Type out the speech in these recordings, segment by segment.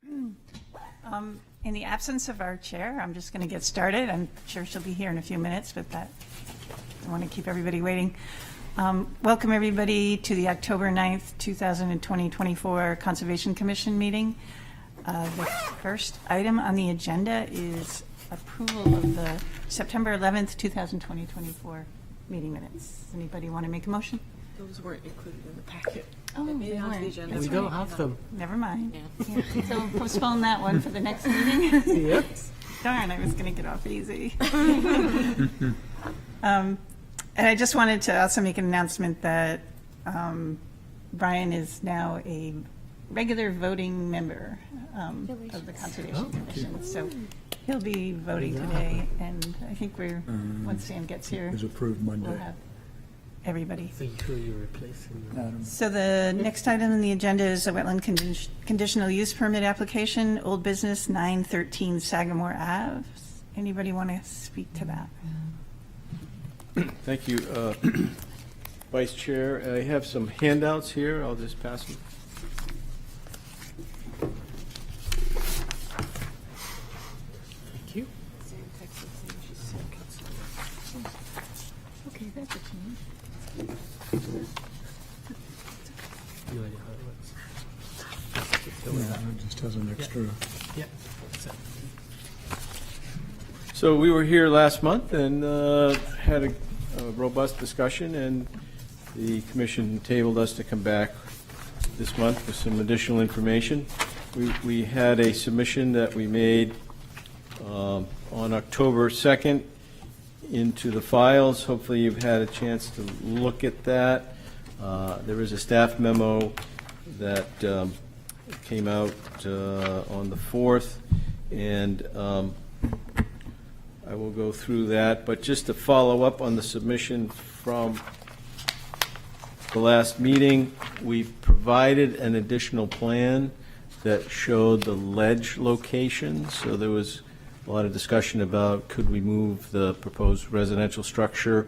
In the absence of our chair, I'm just going to get started. I'm sure she'll be here in a few minutes, but I want to keep everybody waiting. Welcome, everybody, to the October 9th, 2024 Conservation Commission meeting. The first item on the agenda is approval of the September 11th, 2024 meeting minutes. Anybody want to make a motion? Those weren't included in the packet. Oh, They made they it onto the weren't. agenda. That's We don't right. have them. Never mind. Yeah. Yeah. So postpone that one for the next meeting. Yep. Darn, I was going to get off easy. And I just wanted to also make an announcement that Brian is now a regular voting member of the Conservation Commission. So he'll be voting today, and I think once Sam gets here, Is approved we'll Monday. have everybody. So who are you replacing? So the next item on the agenda is a wetland conditional use permit application, Old Business 913 Sagamore Ave. Anybody want to speak to that? Thank you, Vice Chair. I have some handouts here. I'll just pass them. Thank you. Okay, that's a change. No idea how it works. Yeah, it just has an extra. Yeah. So, So we were here last month and had a robust discussion, and the commission tabled us to come back this month with some additional information. We had a submission that we made on October 2nd into the files. Hopefully you've had a chance to look at that. There is a staff memo that came out on the 4th, and I will go through that, but just to follow up on the submission from the last meeting, we provided an additional plan that showed the ledge location. So there was a lot of discussion about could we move the proposed residential structure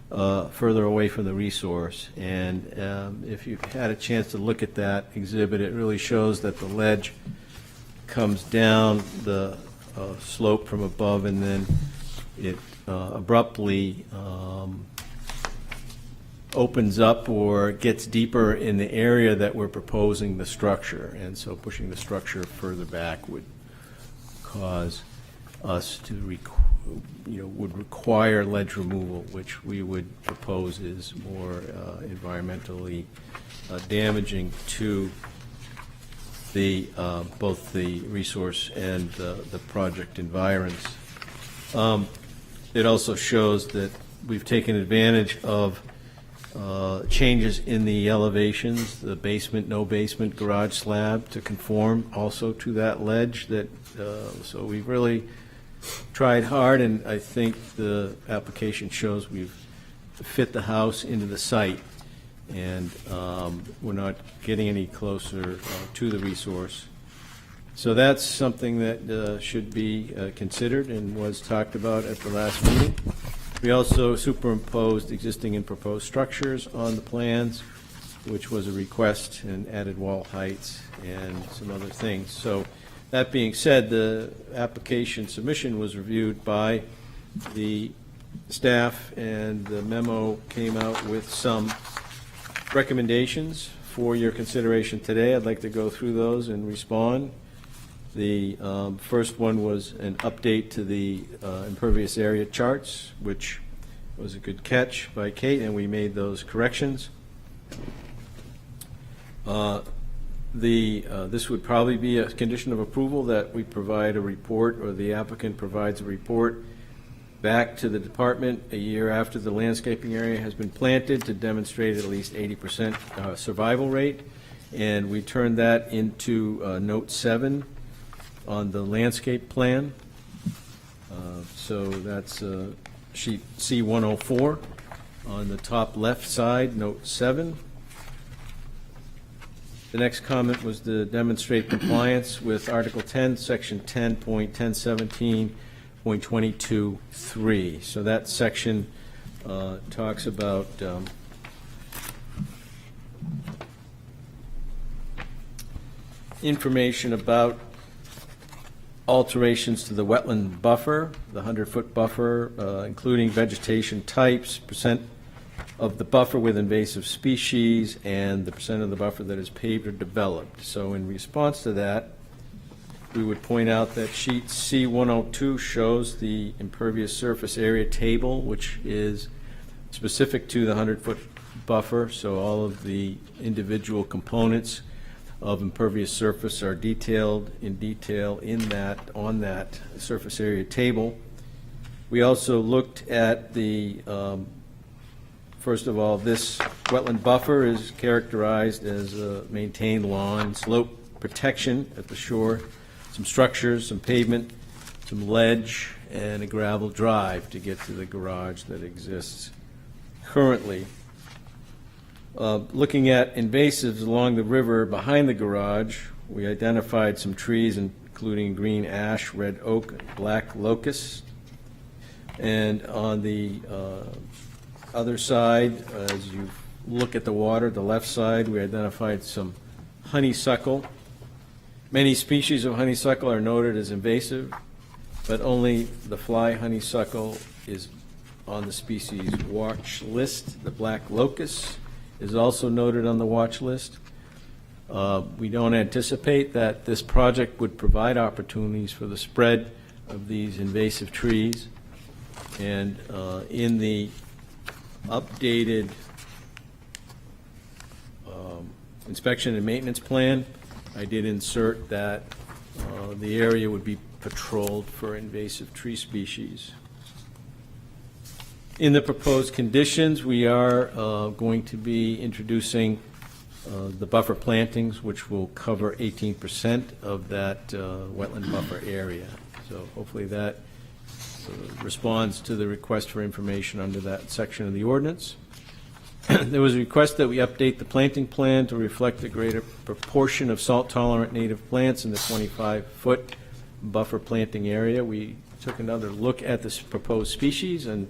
further away from the resource. And if you've had a chance to look at that exhibit, it really shows that the ledge comes down the slope from above, and then it abruptly opens up or gets deeper in the area that we're proposing the structure. And so pushing the structure further back would cause us to would require ledge removal, which we would propose is more environmentally damaging to the both the resource and the project environs. It also shows that we've taken advantage of changes in the elevations, the basement, no basement garage slab to conform also to that ledge. So we've really tried hard, and I think the application shows we've fit the house into the site, and we're not getting any closer to the resource. So that's something that should be considered and was talked about at the last meeting. We also superimposed existing and proposed structures on the plans, which was a request, and added wall heights and some other things. So that being said, the application submission was reviewed by the staff, and the memo came out with some recommendations for your consideration today. I'd like to go through those and respond. The first one was an update to the impervious area charts, which was a good catch by Kate, and we made those corrections. This would probably be a condition of approval that we provide a report, or the applicant provides a report back to the department a year after the landscaping area has been planted to demonstrate at least 80% survival rate. And we turned that into note 7 on the landscape plan. So that's sheet C104 on the top left side, note 7. The next comment was to demonstrate compliance with Article 10, Section 10.1017.22.3. So that section talks about information about alterations to the wetland buffer, the 100-foot buffer, including vegetation types, percent of the buffer with invasive species, and the percent of the buffer that is paved or developed. So in response to that, we would point out that sheet C102 shows the impervious surface area table, which is specific to the 100-foot buffer. So all of the individual components of impervious surface are detailed in detail on that surface area table. We also looked at the first of all, this wetland buffer is characterized as a maintained lawn, slope protection at the shore, some structures, some pavement, some ledge, and a gravel drive to get to the garage that exists currently. Looking at invasives along the river behind the garage, we identified some trees including green ash, red oak, black locust. And on the other side, as you look at the water, the left side, we identified some honeysuckle. Many species of honeysuckle are noted as invasive, but only the fly honeysuckle is on the species watch list. The black locust is also noted on the watch list. We don't anticipate that this project would provide opportunities for the spread of these invasive trees. And in the updated inspection and maintenance plan, I did insert that the area would be patrolled for invasive tree species. In the proposed conditions, we are going to be introducing the buffer plantings, which will cover 18% of that wetland buffer area. So hopefully that responds to the request for information under that section of the ordinance. There was a request that we update the planting plan to reflect a greater proportion of salt-tolerant native plants in the 25-foot buffer planting area. We took another look at this proposed species, and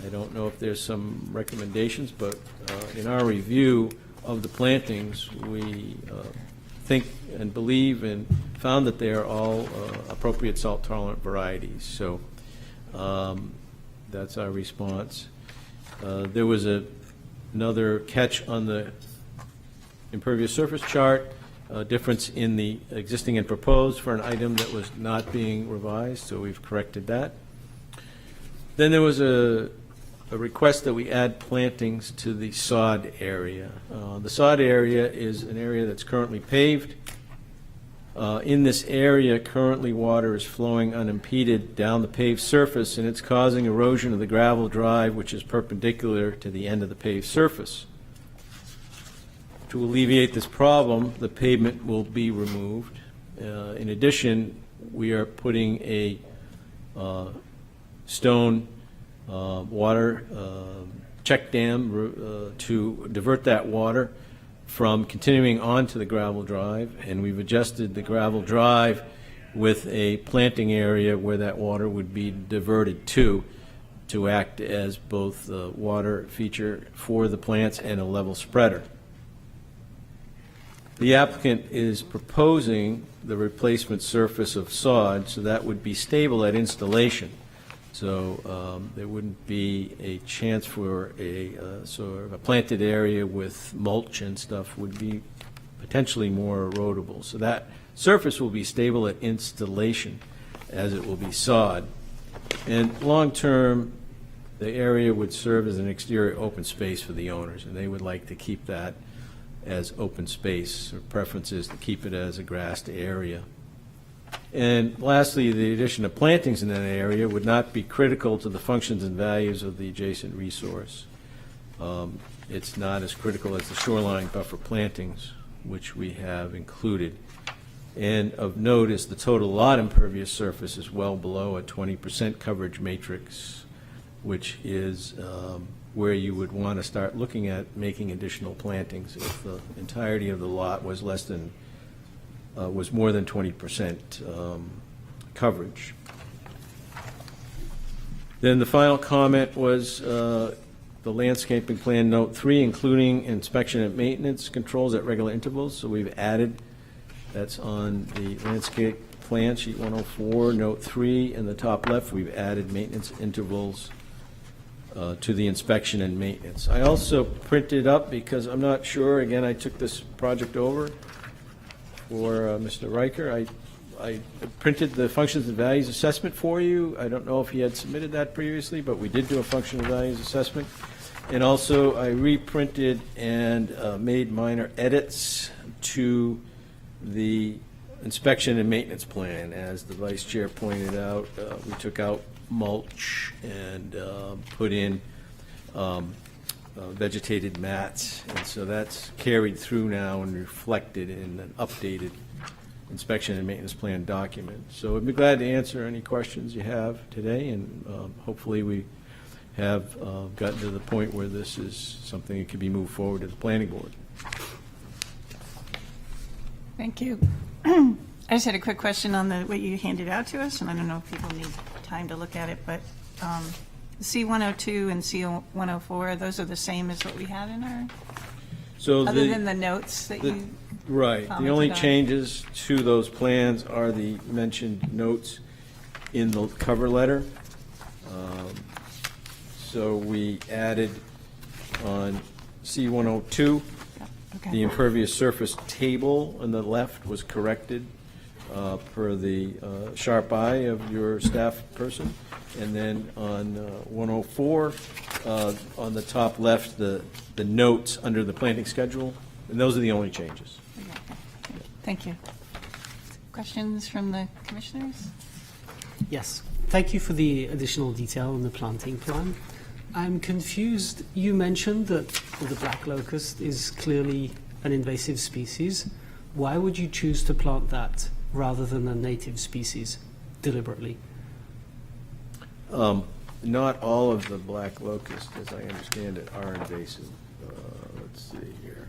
I don't know if there's some recommendations, but in our review of the plantings, we think and believe and found that they are all appropriate salt-tolerant varieties. So that's our response. There was another catch on the impervious surface chart, a difference in the existing and proposed for an item that was not being revised, so we've corrected that. Then there was a request that we add plantings to the sod area. The sod area is an area that's currently paved. In this area, currently water is flowing unimpeded down the paved surface, and it's causing erosion of the gravel drive, which is perpendicular to the end of the paved surface. To alleviate this problem, the pavement will be removed. In addition, we are putting a stone water check dam to divert that water from continuing onto the gravel drive, and we've adjusted the gravel drive with a planting area where that water would be diverted to act as both the water feature for the plants and a level spreader. The applicant is proposing the replacement surface of sod, so that would be stable at installation. So there wouldn't be a chance for sort of a planted area with mulch and stuff would be potentially more erodible. So that surface will be stable at installation as it will be sod. And long-term, the area would serve as an exterior open space for the owners, and they would like to keep that as open space. Their preference is to keep it as a grassed area. And lastly, the addition of plantings in that area would not be critical to the functions and values of the adjacent resource. It's not as critical as the shoreline buffer plantings, which we have included. And of note is the total lot impervious surface is well below a 20% coverage matrix, which is where you would want to start looking at making additional plantings if the entirety of the lot was was more than 20% coverage. Then the final comment was the landscaping plan note 3, including inspection and maintenance controls at regular intervals. So we've added, that's on the landscape plan, sheet 104, note 3, in the top left, we've added maintenance intervals to the inspection and maintenance. I also printed up, because I'm not sure, again, I took this project over for Mr. Riker. I printed the functions and values assessment for you. I don't know if he had submitted that previously, but we did do a function and values assessment. And also, I reprinted and made minor edits to the inspection and maintenance plan. As the vice chair pointed out, we took out mulch and put in vegetated mats. And so that's carried through now and reflected in an updated inspection and maintenance plan document. So I'd be glad to answer any questions you have today, and hopefully we have gotten to the point where this is something that can be moved forward to the planning board. Thank you. I just had a quick question on what you handed out to us, and I don't know if people need time to look at it, but C-102 and C-104, those are the same as what we had in our, So other than the notes that you, right, the only commented on. changes to those plans are the mentioned notes in the cover letter. So we added on C-102, the okay, impervious surface table on the left was corrected per the sharp eye of your staff person. And then on 104, on the top left, the notes under the planting schedule, and those are the only changes. thank you. Questions from the commissioners? Yes. Thank you for the additional detail on the planting plan. I'm confused. You mentioned that the black locust is clearly an invasive species. Why would you choose to plant that rather than a native species deliberately? Not all of the black locust, as I understand it, are invasive. Let's see here.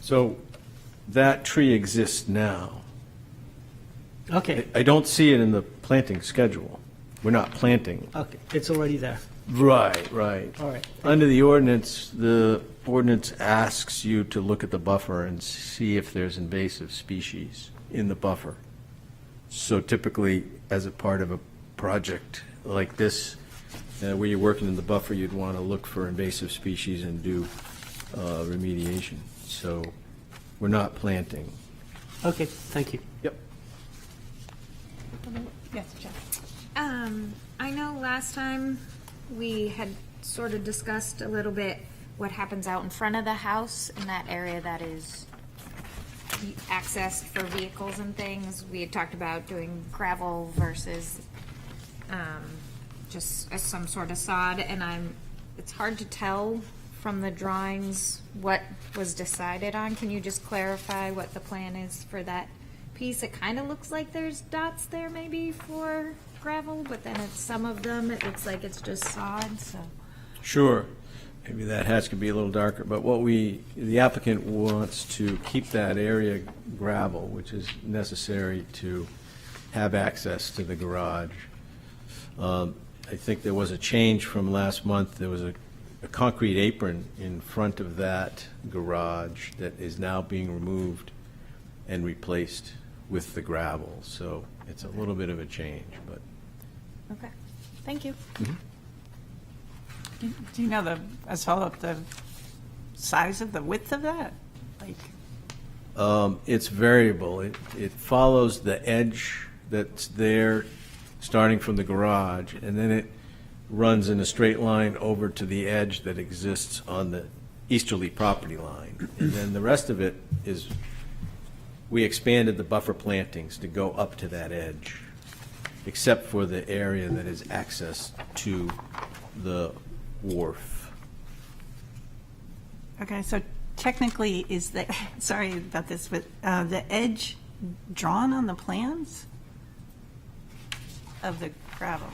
So that tree exists now. Okay. I don't see it in the planting schedule. We're not planting. Okay. It's already there. Right, right. All right. Under the ordinance asks you to look at the buffer and see if there's invasive species in the buffer. So typically, as a part of a project like this, where you're working in the buffer, you'd want to look for invasive species and do remediation. So we're not planting. Okay. Thank you. Yep. Yes, Jeff. I know last time we had sort of discussed a little bit what happens out in front of the house in that area that is accessed for vehicles and things. We had talked about doing gravel versus just some sort of sod, and it's hard to tell from the drawings what was decided on. Can you just clarify what the plan is for that piece? It kind of looks like there's dots there maybe for gravel, but then it's some of them, it looks like it's just sod, so. Sure. Maybe that hatch could be a little darker, but the applicant wants to keep that area gravel, which is necessary to have access to the garage. I think there was a change from last month. There was a concrete apron in front of that garage that is now being removed and replaced with the gravel. So it's a little bit of a change, but. Okay, thank you. Do you know as follow-up, the size of the width of that? Like, It's variable. It follows the edge that's there, starting from the garage, and then it runs in a straight line over to the edge that exists on the easterly property line. And then the rest of it is, we expanded the buffer plantings to go up to that edge, except for the area that is access to the wharf. okay, so technically, is the, sorry about this, but the edge drawn on the plans of the gravel?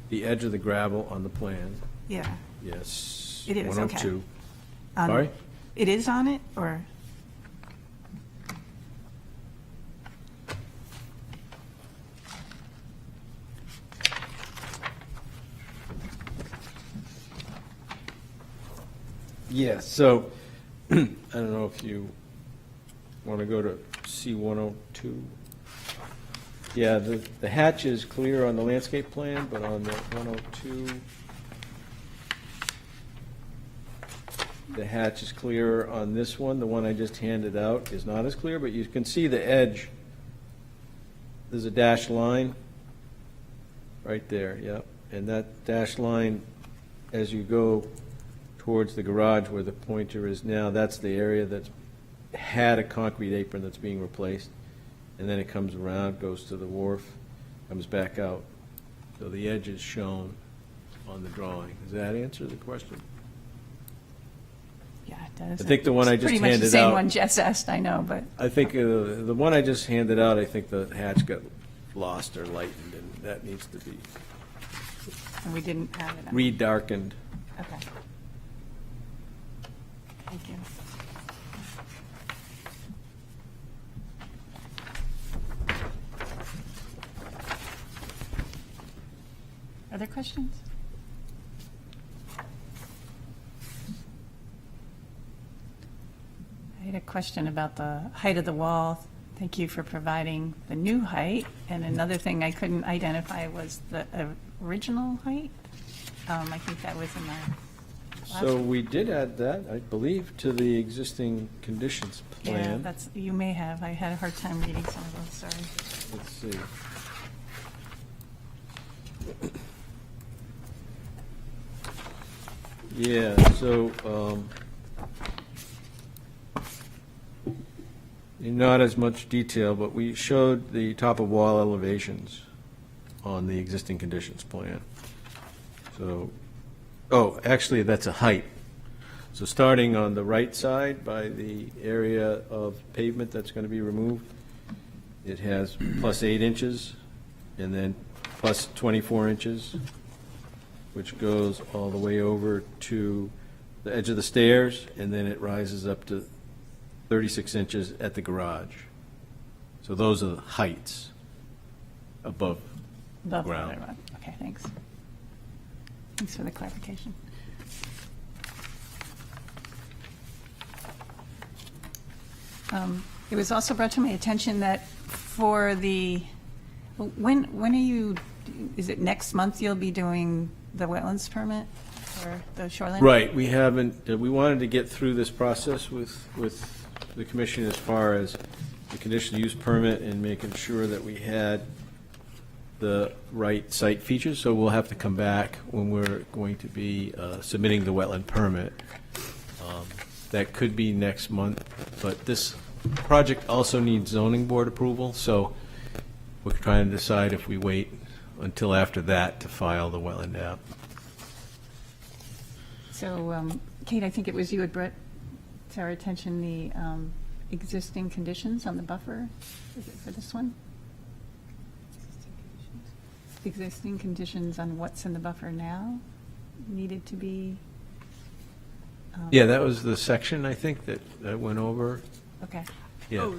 The edge of the gravel on the plan, Yeah. yes. It is, okay. 102. On- Sorry? It is on it, or? Yeah, so, I don't know if you want to go to C-102. Yeah, the hatch is clear on the landscape plan, but on the 102, the hatch is clearer on this one. The one I just handed out is not as clear, but you can see the edge. There's a dashed line right there, yep. And that dashed line, as you go towards the garage where the pointer is now, that's the area that's had a concrete apron that's being replaced. And then it comes around, goes to the wharf, comes back out. So the edge is shown on the drawing. Does that answer the question? Yeah, it does. I think the one I just Pretty much the handed same out- one Jess asked, I know, but, I think the one I just handed out, I think the hatch got lost or lightened, and that needs to be and we didn't have it on. re-darkened. Okay. Thank you. Other questions? I had a question about the height of the wall. Thank you for providing the new height. And another thing I couldn't identify was the original height. I think that was in the So we did add that, I believe, to the existing conditions Yeah, plan. that's, you may have. I had a hard time reading some of those, sorry. Let's see. Yeah, so, not as much detail, but we showed the top of wall elevations on the existing conditions plan. So, oh, actually, that's a height. So starting on the right side by the area of pavement that's going to be removed, it has plus 8 inches and then plus 24 inches, which goes all the way over to the edge of the stairs, and then it rises up to 36 inches at the garage. So those are the heights above Above ground. water line. Okay, thanks. Thanks for the clarification. It was also brought to my attention that for the, when are you, is it next month you'll be doing the wetlands permit for the shoreline? Right, we haven't, we wanted to get through this process with the commission as far as the conditional use permit and making sure that we had the right site features, so we'll have to come back when we're going to be submitting the wetland permit. That could be next month, but this project also needs zoning board approval, so we're trying to decide if we wait until after that to file the wetland app. So, Kate, I think it was you had brought to our attention the existing conditions on the buffer. Is it for this one? Existing conditions on what's in the buffer now needed to be, Yeah, that was the section, I think, that went over. okay. Yeah, Oh,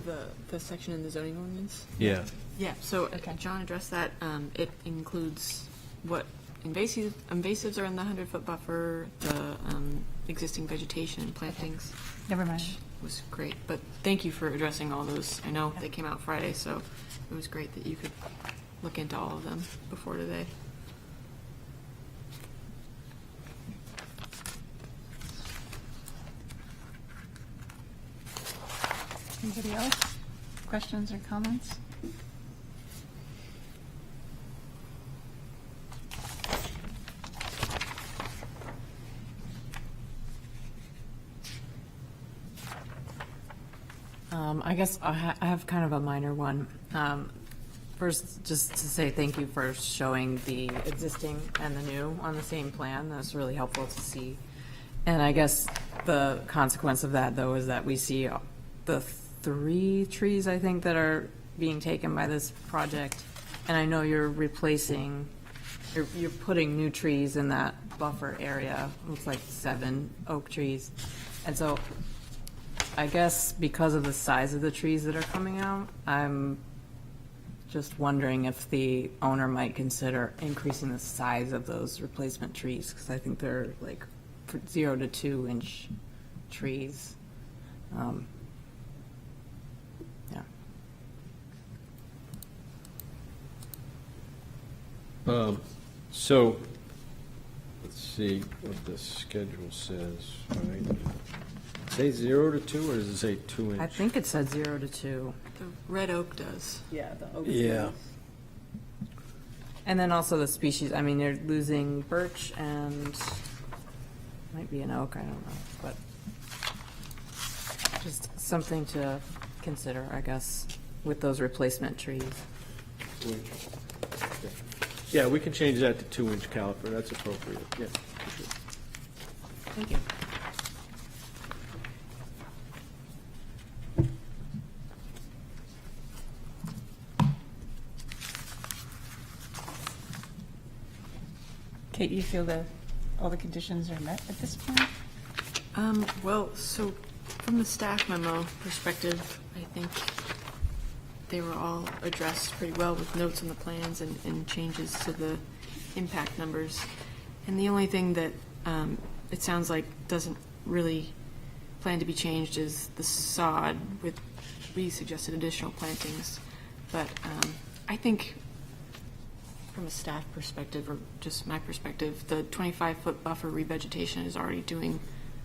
the section in the zoning ordinance? yeah. Yeah, so Okay. John addressed that. It includes what invasives are in the 100-foot buffer, the existing vegetation and plantings. Never mind. Was great, but thank you for addressing all those. I know they came out Friday, so it was great that you could look into all of them before today. Anybody else? Questions or comments? I guess I have kind of a minor one. First, just to say thank you for showing the existing and the new on the same plan. That's really helpful to see. And I guess the consequence of that, though, is that we see the 3 trees, I think, that are being taken by this project. And I know you're replacing, you're putting new trees in that buffer area. Looks like 7 oak trees. And so I guess because of the size of the trees that are coming out, I'm just wondering if the owner might consider increasing the size of those replacement trees, because I think they're like 0 to 2 inch trees. Yeah. So, let's see what the schedule says, right? Say 0 to 2, or does it say 2 inch? I think it said 0 to 2. The red oak does. Yeah, the oak. Yeah. And then also the species, I mean, they're losing birch and might be an oak, I don't know, but just something to consider, I guess, with those replacement trees. 2 inch. Okay. Yeah, we can change that to 2 inch caliper, that's appropriate, yeah, for sure. Thank you. Kate, you feel that all the conditions are met at this point? Well, so from the staff memo perspective, I think they were all addressed pretty well with notes on the plans and changes to the impact numbers. And the only thing that it sounds like doesn't really plan to be changed is the sod with, we suggested additional plantings. But I think from a staff perspective, or just my perspective, the 25-foot buffer revegetation is already doing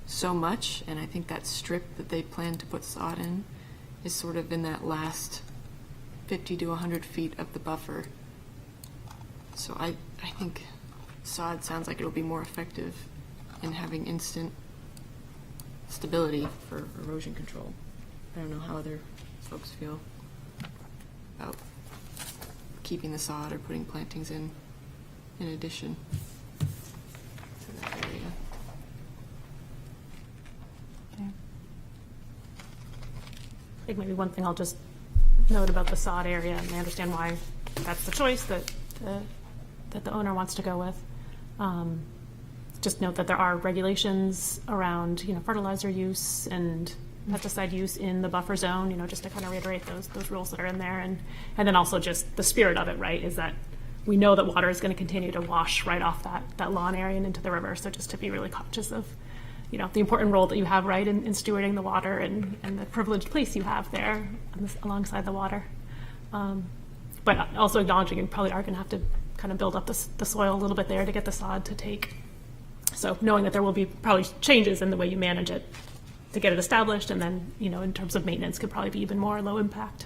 so much, and I think that strip that they plan to put sod in is sort of in that last 50 to 100 feet of the buffer. So I think sod sounds like it'll be more effective in having instant stability for erosion control. I don't know how other folks feel about keeping the sod or putting plantings in addition to that area. I think maybe one thing I'll just note about the sod area, and I understand why that's the choice that the owner wants to go with. Just note that there are regulations around, fertilizer use and pesticide use in the buffer zone, just to kind of reiterate those rules that are in there. And then also just the spirit of it, right, is that we know that water is going to continue to wash right off that lawn area and into the river. So just to be really conscious of, the important role that you have, right, in stewarding the water and the privileged place you have there alongside the water. But also acknowledging you probably are going to have to kind of build up the soil a little bit there to get the sod to take. So knowing that there will be probably changes in the way you manage it to get it established, and then, in terms of maintenance, could probably be even more low impact.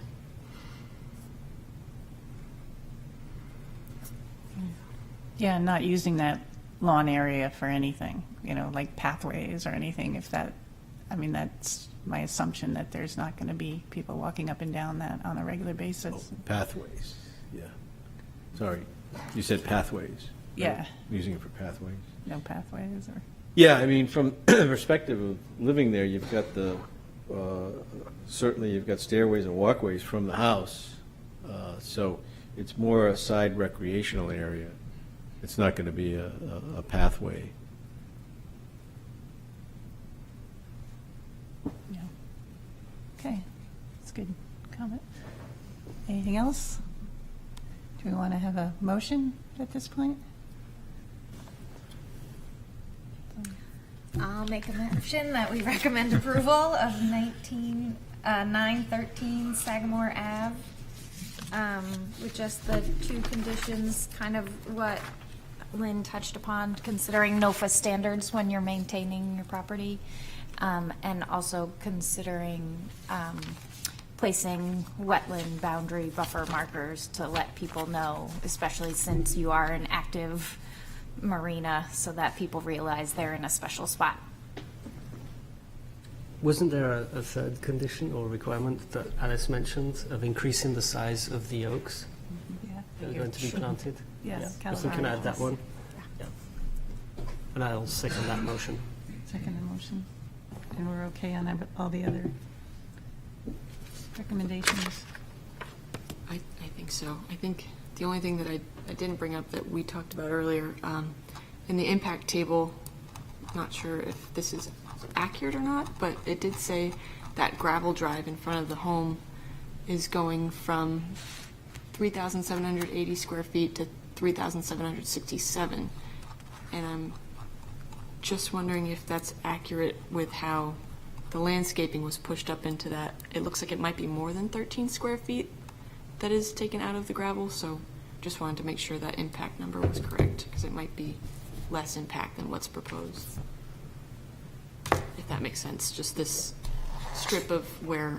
Yeah, not using that lawn area for anything, like pathways or anything, that's my assumption that there's not going to be people walking up and down that on a regular basis. Oh, pathways, yeah. Sorry, you said pathways. Right? Yeah. Using it for pathways. No pathways or? Yeah, from the perspective of living there, you've got certainly you've got stairways and walkways from the house. So it's more a side recreational area. It's not going to be a pathway. Yeah. Okay, that's a good comment. Anything else? Do we want to have a motion at this point? I'll make a motion that we recommend approval of 913 Sagamore Ave, with just the 2 conditions, kind of what Lynn touched upon, considering NOFA standards when you're maintaining your property, and also considering placing wetland boundary buffer markers to let people know, especially since you are an active marina, so that people realize they're in a special spot. Wasn't there a third condition or requirement that Alice mentioned of increasing the size of the oaks Yeah. that are going to be planted? Yes. Yeah. If we can add that one. Yeah. And I'll second that motion. second the motion. And we're okay on all the other recommendations? I think so. I think the only thing that I didn't bring up that we talked about earlier, in the impact table, not sure if this is accurate or not, but it did say that gravel drive in front of the home is going from 3,780 square feet to 3,767. And I'm just wondering if that's accurate with how the landscaping was pushed up into that. It looks like it might be more than 13 square feet that is taken out of the gravel, so just wanted to make sure that impact number was correct, because it might be less impact than what's proposed. If that makes sense, just this strip of where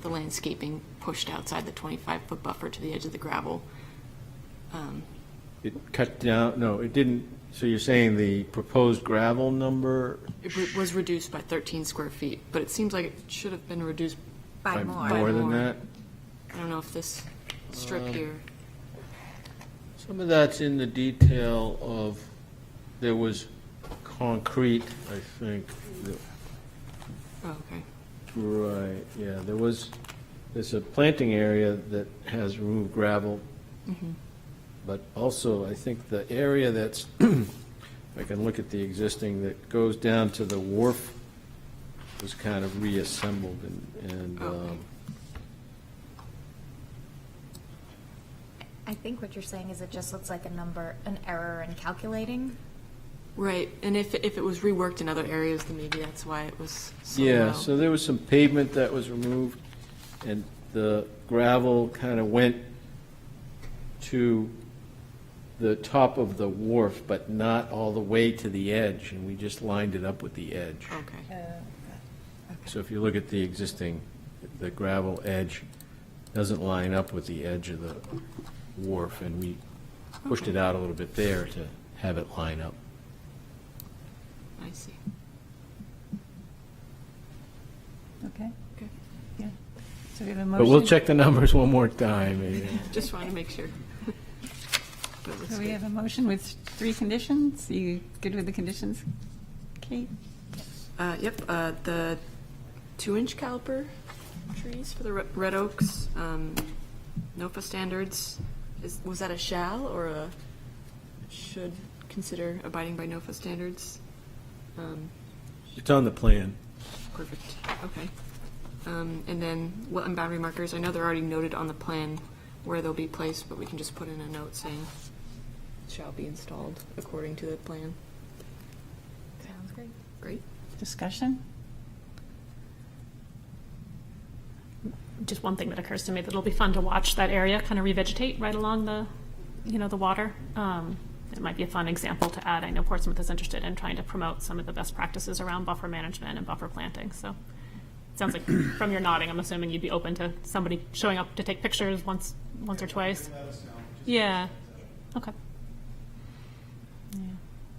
the landscaping pushed outside the 25-foot buffer to the edge of the gravel. It cut down, no, it didn't, so you're saying the proposed gravel number It was reduced by 13 square feet, but it seems like it should have been reduced. By more. more than more. that? I don't know if this strip here, Some of that's in the detail of, there was concrete, I think, oh, okay. right, yeah, there's a planting area that has removed gravel, but also, I think the area that's, I can look at the existing, that goes down to the wharf was kind of reassembled and Okay. I think what you're saying is it just looks like an error in calculating. Right, and if it was reworked in other areas, then maybe that's why it was so yeah, low. so there was some pavement that was removed, and the gravel kind of went to the top of the wharf, but not all the way to the edge, and we just lined it up with the edge. Okay, So if you look at the existing, the gravel edge doesn't line up with the edge of the wharf, and we pushed it out a little bit there to have it line up. I see. Okay, Okay, yeah. So we have a motion. But we'll check the numbers one more time. just wanted to make sure. But it looks So we good. have a motion with 3 conditions. You good with the conditions? Kate? Yep, the 2-inch caliper trees for the red oaks, NOFA standards, was that a shall or a should consider abiding by NOFA standards? It's on the plan. Perfect, okay. And then wetland boundary markers, I know they're already noted on the plan where they'll be placed, but we can just put in a note saying shall be installed according to the plan. Sounds great. Great. Discussion? Just one thing that occurs to me, that it'll be fun to watch that area kind of revegetate right along the, the water. It might be a fun example to add. I know Portsmouth is interested in trying to promote some of the best practices around buffer management and buffer planting. So it sounds like from your nodding, I'm assuming you'd be open to somebody showing up to take pictures once or twice. Yeah. Okay.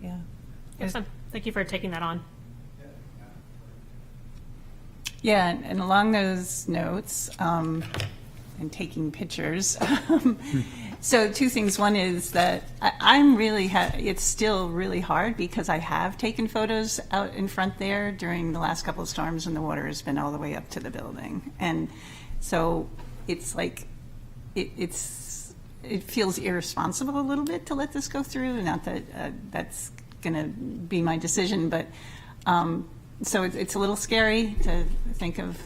Yeah. Awesome. Thank you for taking that on. Yeah, and along those notes, and taking pictures, so 2 things. One is that I'm really, it's still really hard because I have taken photos out in front there during the last couple of storms and the water has been all the way up to the building. And so it's like, it feels irresponsible a little bit to let this go through. Not that that's going to be my decision, but so it's a little scary to think of,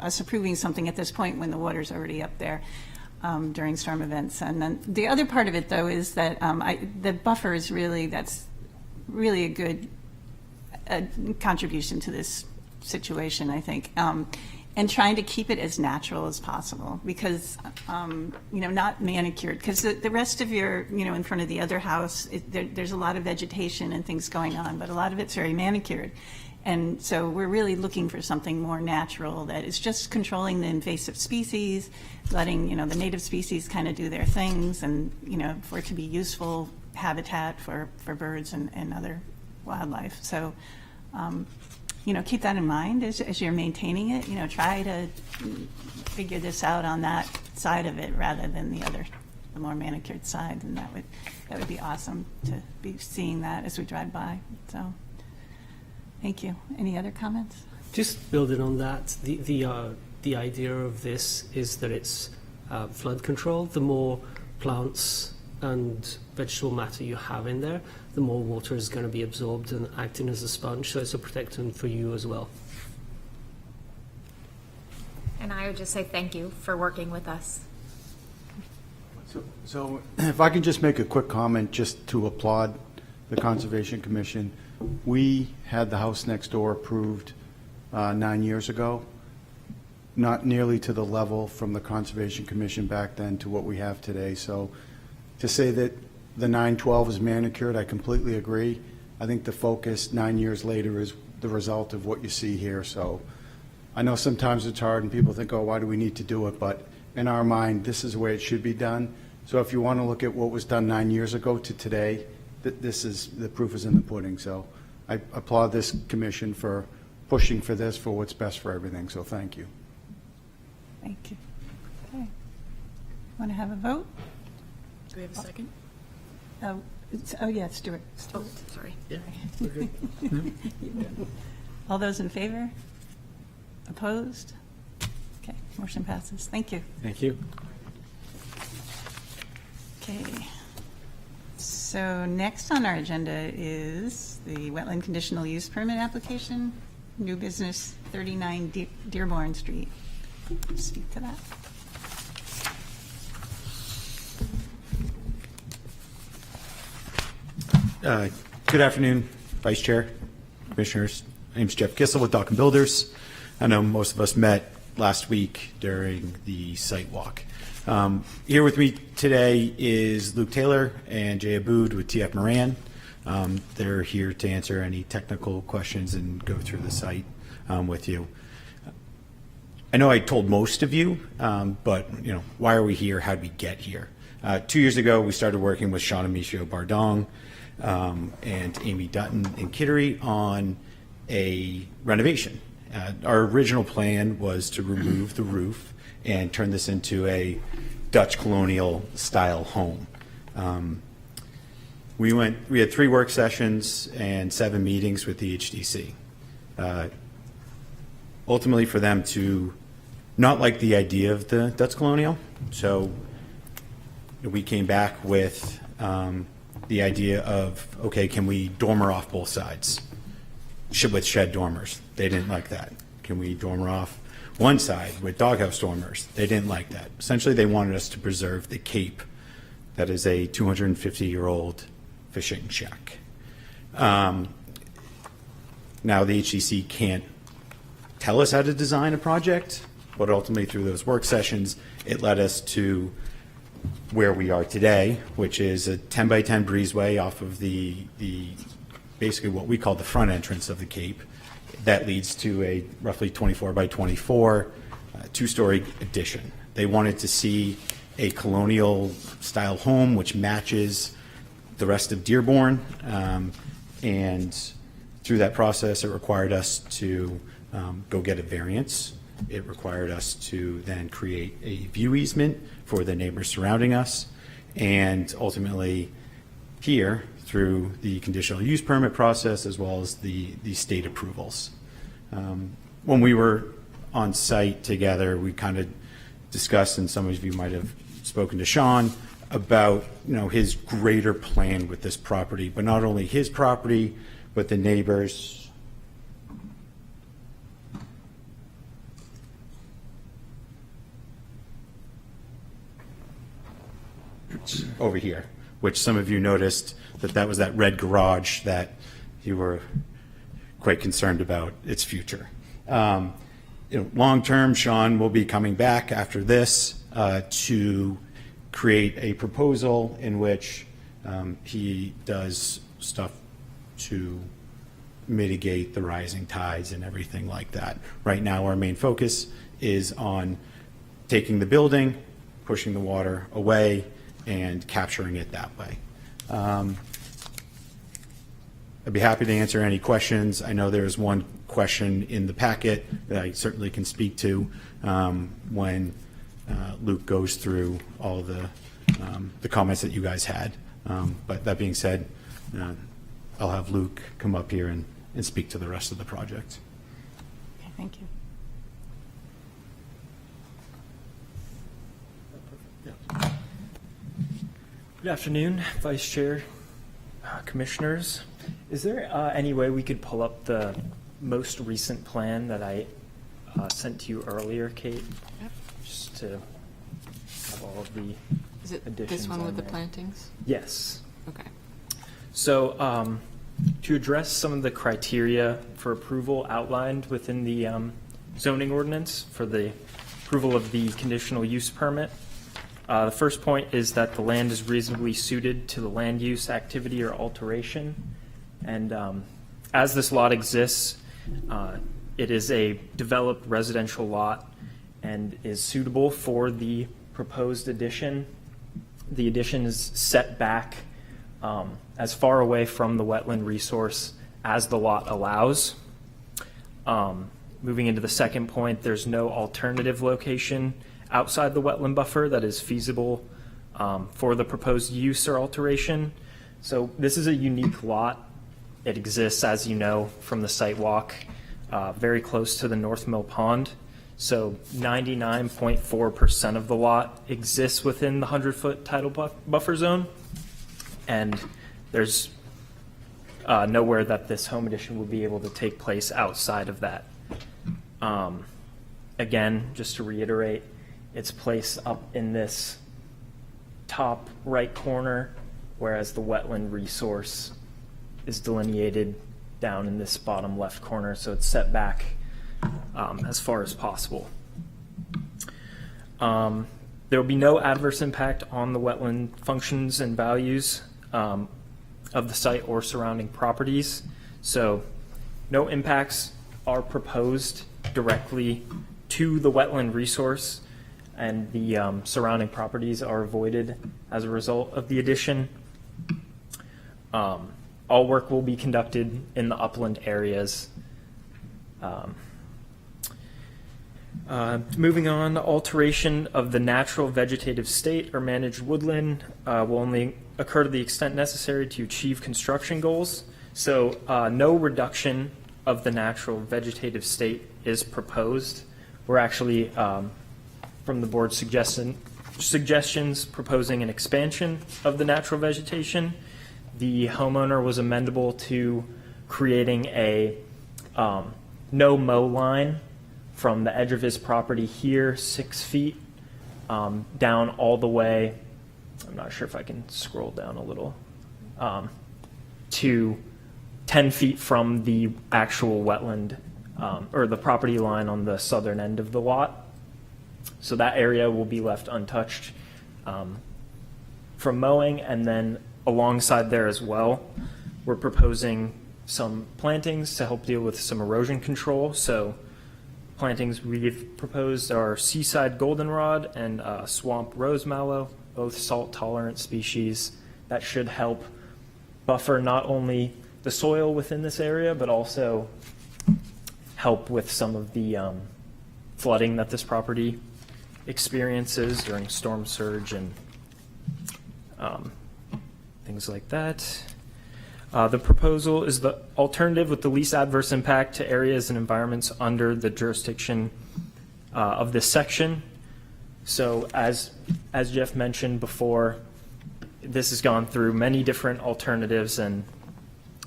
us approving something at this point when the water's already up there during storm events. And then the other part of it, though, is that the buffer is that's really a good contribution to this situation, I think. And trying to keep it as natural as possible because, not manicured. Because the rest of your, in front of the other house, there's a lot of vegetation and things going on, but a lot of it's very manicured. And so we're really looking for something more natural that is just controlling the invasive species, letting, the native species kind of do their things and, for it to be useful habitat for birds and other wildlife. So, keep that in mind as you're maintaining it. Try to figure this out on that side of it rather than the more manicured side, and that would be awesome to be seeing that as we drive by. So, Thank you. Any other comments? Just building on that, the idea of this is that it's flood control. The more plants and vegetable matter you have in there, the more water is going to be absorbed and acting as a sponge. So it's a protectant for you as well. And I would just say thank you for working with us. So if I can just make a quick comment, just to applaud the Conservation Commission. We had the house next door approved 9 years ago, not nearly to the level from the Conservation Commission back then to what we have today. So to say that the 912 is manicured, I completely agree. I think the focus 9 years later is the result of what you see here. So I know sometimes it's hard and people think, oh, why do we need to do it? But in our mind, this is the way it should be done. So if you want to look at what was done 9 years ago to today, this is, the proof is in the pudding. So I applaud this commission for pushing for this, for what's best for everything. So thank you. Thank you. Okay. Want to have a vote? Do we have a second? Oh, yeah, Stuart. Oh, sorry. All those in favor? Opposed? Okay, motion passes. Thank you. Thank you. Okay. So next on our agenda is the wetland conditional use permit application, new business 39 Dearborn Street. Speak to that. Good afternoon, Vice Chair, Commissioners. My name is Jeff Kissel with Dock and Builders. I know most of us met last week during the site walk. Here with me today is Luke Taylor and Jay Abood with TF Moran. They're here to answer any technical questions and go through the site with you. I know I told most of you, but why are we here? How did we get here? 2 years ago, we started working with Sean Amicio Bardong and Amy Dutton in Kittery on a renovation. Our original plan was to remove the roof and turn this into a Dutch colonial style home. We had 3 work sessions and 7 meetings with the HDC. Ultimately for them to not like the idea of the Dutch colonial. So we came back with the idea of, okay, can we dormer off both sides? With shed dormers. They didn't like that. Can we dormer off one side with doghouse dormers? They didn't like that. Essentially, they wanted us to preserve the Cape that is a 250-year-old fishing shack. Now, the HDC can't tell us how to design a project, but ultimately through those work sessions, it led us to where we are today, which is a 10 by 10 breezeway off of the basically what we call the front entrance of the Cape. That leads to a roughly 24 by 24 2-story addition. They wanted to see a colonial style home which matches the rest of Dearborn, and through that process it required us to go get a variance. It required us to then create a view easement for the neighbors surrounding us, and ultimately here through the conditional use permit process as well as the state approvals. When we were on site together, we kind of discussed, and some of you might have spoken to Sean about his greater plan with this property, but not only his property, but the neighbors. Over here, which some of you noticed that was that red garage that you were quite concerned about its future. Long term, Sean will be coming back after this to create a proposal in which he does stuff to mitigate the rising tides and everything like that. Right now, our main focus is on taking the building, pushing the water away, and capturing it that way. I'd be happy to answer any questions. I know there's one question in the packet that I certainly can speak to when Luke goes through all the comments that you guys had. But that being said, I'll have Luke come up here and and speak to the rest of the project. Okay, thank you. Good afternoon, Vice Chair, Commissioners. Is there any way we could pull up the most recent plan that I sent to you earlier, Kate? Just to have all of the Is it additions this one on with the there. plantings? Yes. Okay. So to address some of the criteria for approval outlined within the zoning ordinance for the approval of the conditional use permit, the first point is that the land is reasonably suited to the land use, activity, or alteration. And as this lot exists, it is a developed residential lot and is suitable for the proposed addition. The addition is set back as far away from the wetland resource as the lot allows. Moving into the second point, there's no alternative location outside the wetland buffer that is feasible for the proposed use or alteration. So this is a unique lot. It exists, as you know, from the site walk, very close to the North Mill Pond. So 99.4% of the lot exists within the 100-foot tidal buffer zone. And there's nowhere that this home addition will be able to take place outside of that. Again, just to reiterate, it's placed up in this top right corner, whereas the wetland resource is delineated down in this bottom left corner, so it's set back as far as possible. There will be no adverse impact on the wetland functions and values of the site or surrounding properties. So no impacts are proposed directly to the wetland resource, and the surrounding properties are avoided as a result of the addition. All work will be conducted in the upland areas. Moving on, alteration of the natural vegetative state or managed woodland will only occur to the extent necessary to achieve construction goals. So no reduction of the natural vegetative state is proposed. We're actually, from the board's suggestions, proposing an expansion of the natural vegetation. The homeowner was amendable to creating a no mow line from the edge of his property here, 6 feet, down all the way. I'm not sure if I can scroll down a little, to 10 feet from the actual wetland or the property line on the southern end of the lot. So that area will be left untouched from mowing. And then alongside there as well, we're proposing some plantings to help deal with some erosion control. So plantings we've proposed are seaside goldenrod and swamp rose mallow, both salt-tolerant species that should help buffer not only the soil within this area, but also help with some of the flooding that this property experiences during storm surge and things like that. The proposal is the alternative with the least adverse impact to areas and environments under the jurisdiction of this section. So as Jeff mentioned before, this has gone through many different alternatives, and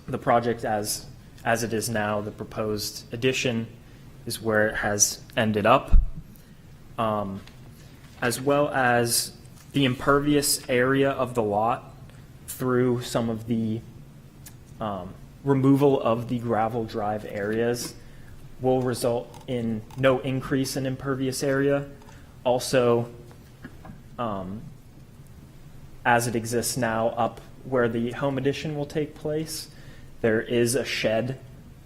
the project as it is now, the proposed addition, is where it has ended up. As well as the impervious area of the lot through some of the removal of the gravel drive areas will result in no increase in impervious area. Also, as it exists now up where the home addition will take place, there is a shed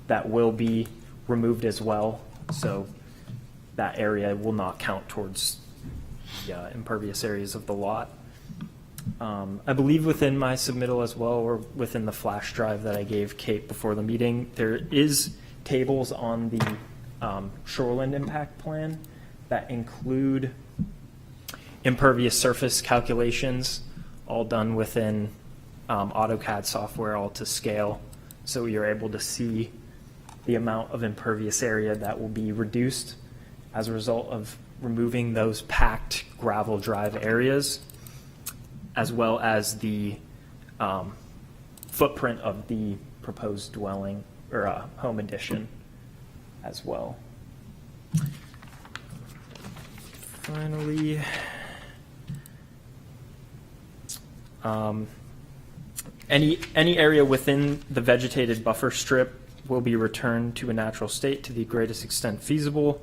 that will be removed as well. So that area will not count towards the impervious areas of the lot. I believe within my submittal as well, or within the flash drive that I gave Kate before the meeting, there is tables on the shoreline impact plan that include impervious surface calculations, all done within AutoCAD software, all to scale. So you're able to see the amount of impervious area that will be reduced as a result of removing those packed gravel drive areas, as well as the footprint of the proposed dwelling or home addition as well. Finally, any area within the vegetated buffer strip will be returned to a natural state to the greatest extent feasible.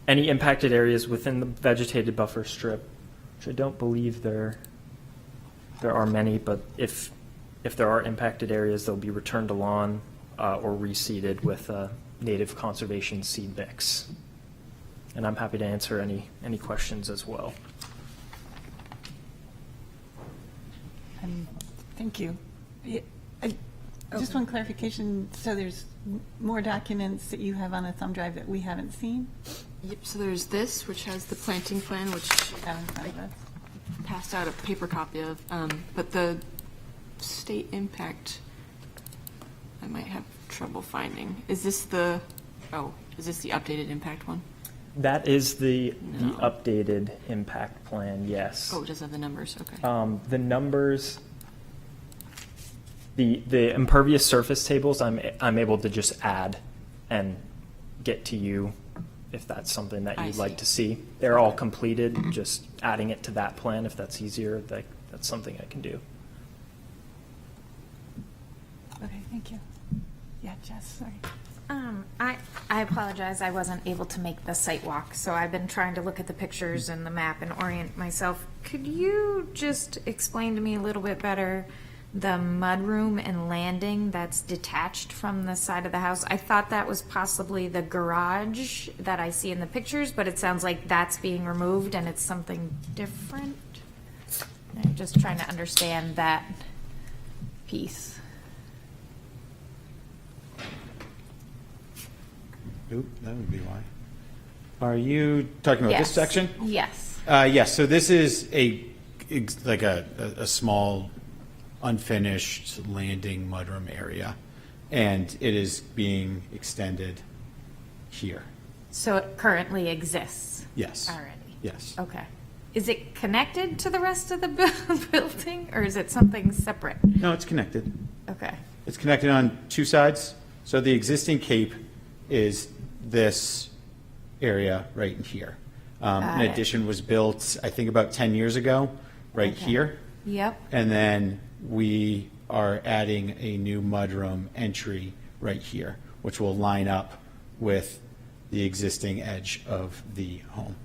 Any impacted areas within the vegetated buffer strip, which I don't believe there are many, but if there are impacted areas, they'll be returned to lawn or reseeded with a native conservation seed mix. And I'm happy to answer any questions as well. Thank you. Just one clarification, so there's more documents that you have on a thumb drive that we haven't seen? Yep, so there's this, which has the planting plan, which Out in front of us? passed out a paper copy of, but the state impact, I might have trouble finding. Is this the updated impact one? That is the No. updated impact plan, yes. Oh, it does have the numbers, okay. The numbers, the impervious surface tables, I'm able to just add and get to you if that's something that I you'd like see. to see. They're all completed, just adding it to that plan if that's easier, that's something I can do. Okay, thank you. Yeah, Jess, sorry. I apologize, I wasn't able to make the site walk, so I've been trying to look at the pictures and the map and orient myself. Could you just explain to me a little bit better the mudroom and landing that's detached from the side of the house? I thought that was possibly the garage that I see in the pictures, but it sounds like that's being removed and it's something different. I'm just trying to understand that piece. Oop, that would be why. Are you talking about this Yes. section? Yes. Yes, so this is like a small unfinished landing mudroom area, and it is being extended here. So it currently exists Yes. already? Yes. Okay. Is it connected to the rest of the building, or is it something separate? No, it's connected. Okay. It's connected on two sides. So the existing cape is this area right in here. An Got it. addition was built, I think, about 10 years ago, right Okay. here. Yep. And then we are adding a new mudroom entry right here, which will line up with the existing edge of the home.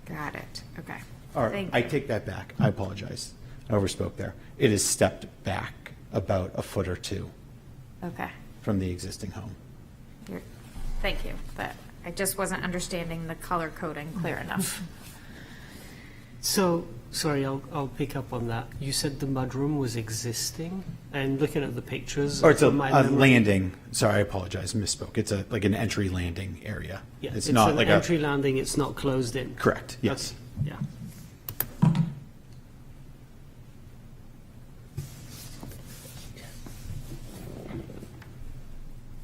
Got it. Okay. Or, Thank I you. take that back. I apologize. I overspoke there. It is stepped back about a foot or two Okay. from the existing home. Thank you. But I just wasn't understanding the color coding clear enough. So, sorry, I'll pick up on that. You said the mudroom was existing, and looking at the pictures. Or it's a from my memory- landing. Sorry, I apologize. Misspoke. It's like an entry landing area. Yeah, It's not an like entry landing. It's not closed in. Correct. Yes. Okay, yeah.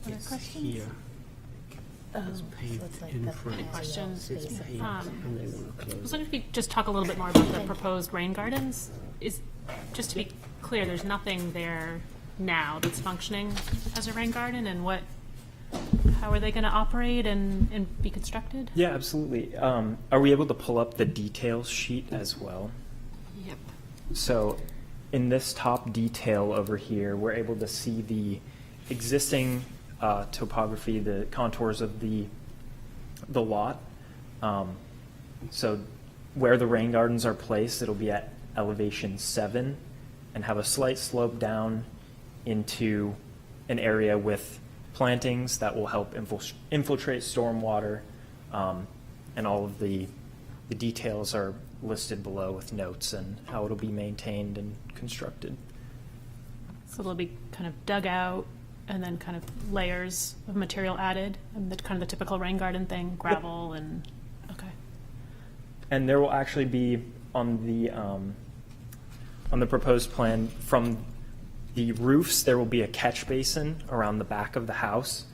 Other It's questions? here. It's paved in front. Questions? It's paved, and they want to I close was it. wondering if you could just talk a little bit more about the proposed rain gardens. Just to be clear, there's nothing there now that's functioning as a rain garden, and how are they going to operate and be constructed? Yeah, absolutely. Are we able to pull up the details sheet as well? Yep. So in this top detail over here, we're able to see the existing topography, the contours of the lot. So where the rain gardens are placed, it'll be at elevation 7 and have a slight slope down into an area with plantings that will help infiltrate stormwater. And all of the details are listed below with notes and how it'll be maintained and constructed. So they'll be kind of dug out and then kind of layers of material added, and kind of the typical rain garden thing, gravel and, okay. And there will actually be on the proposed plan from the roofs, there will be a catch basin around the back of the house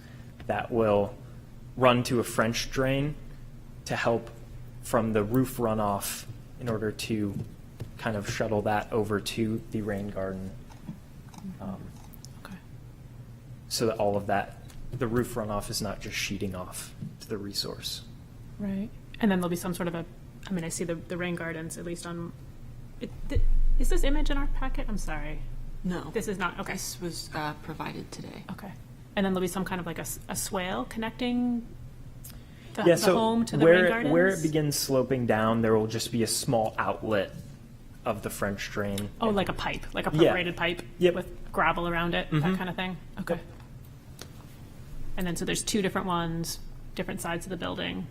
that will run to a French drain to help from the roof runoff in order to kind of shuttle that over to the rain garden. Okay. So that all of that, the roof runoff is not just sheeting off to the resource. Right. And then there'll be some sort of I mean, I see the rain gardens, at least on, is this image in our packet? I'm sorry. No. This is not, okay. This was provided today. Okay. And then there'll be some kind of like a swale connecting the Yeah, so home to the where rain it, gardens? where it begins sloping down, there will just be a small outlet of the French drain. Oh, like a pipe, like a Yeah. perforated pipe Yep. with gravel around it, that kind of thing? Okay. And then, so there's two different ones, different sides of the building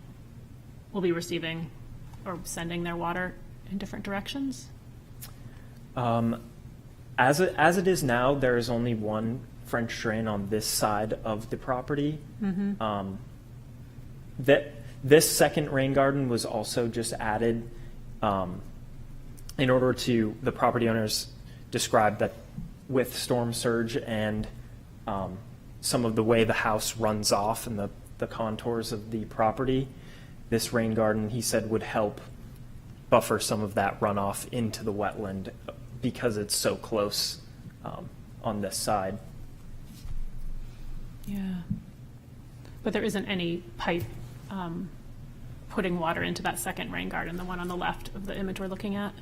will be receiving or sending their water in different directions? As it is now, there is only one French drain on this side of the property. This second rain garden was also just added in order to, the property owners described that with storm surge and some of the way the house runs off and the contours of the property, this rain garden, he said, would help buffer some of that runoff into the wetland because it's so close on this side. Yeah. But there isn't any pipe putting water into that second rain garden, the one on the left of the image we're looking at?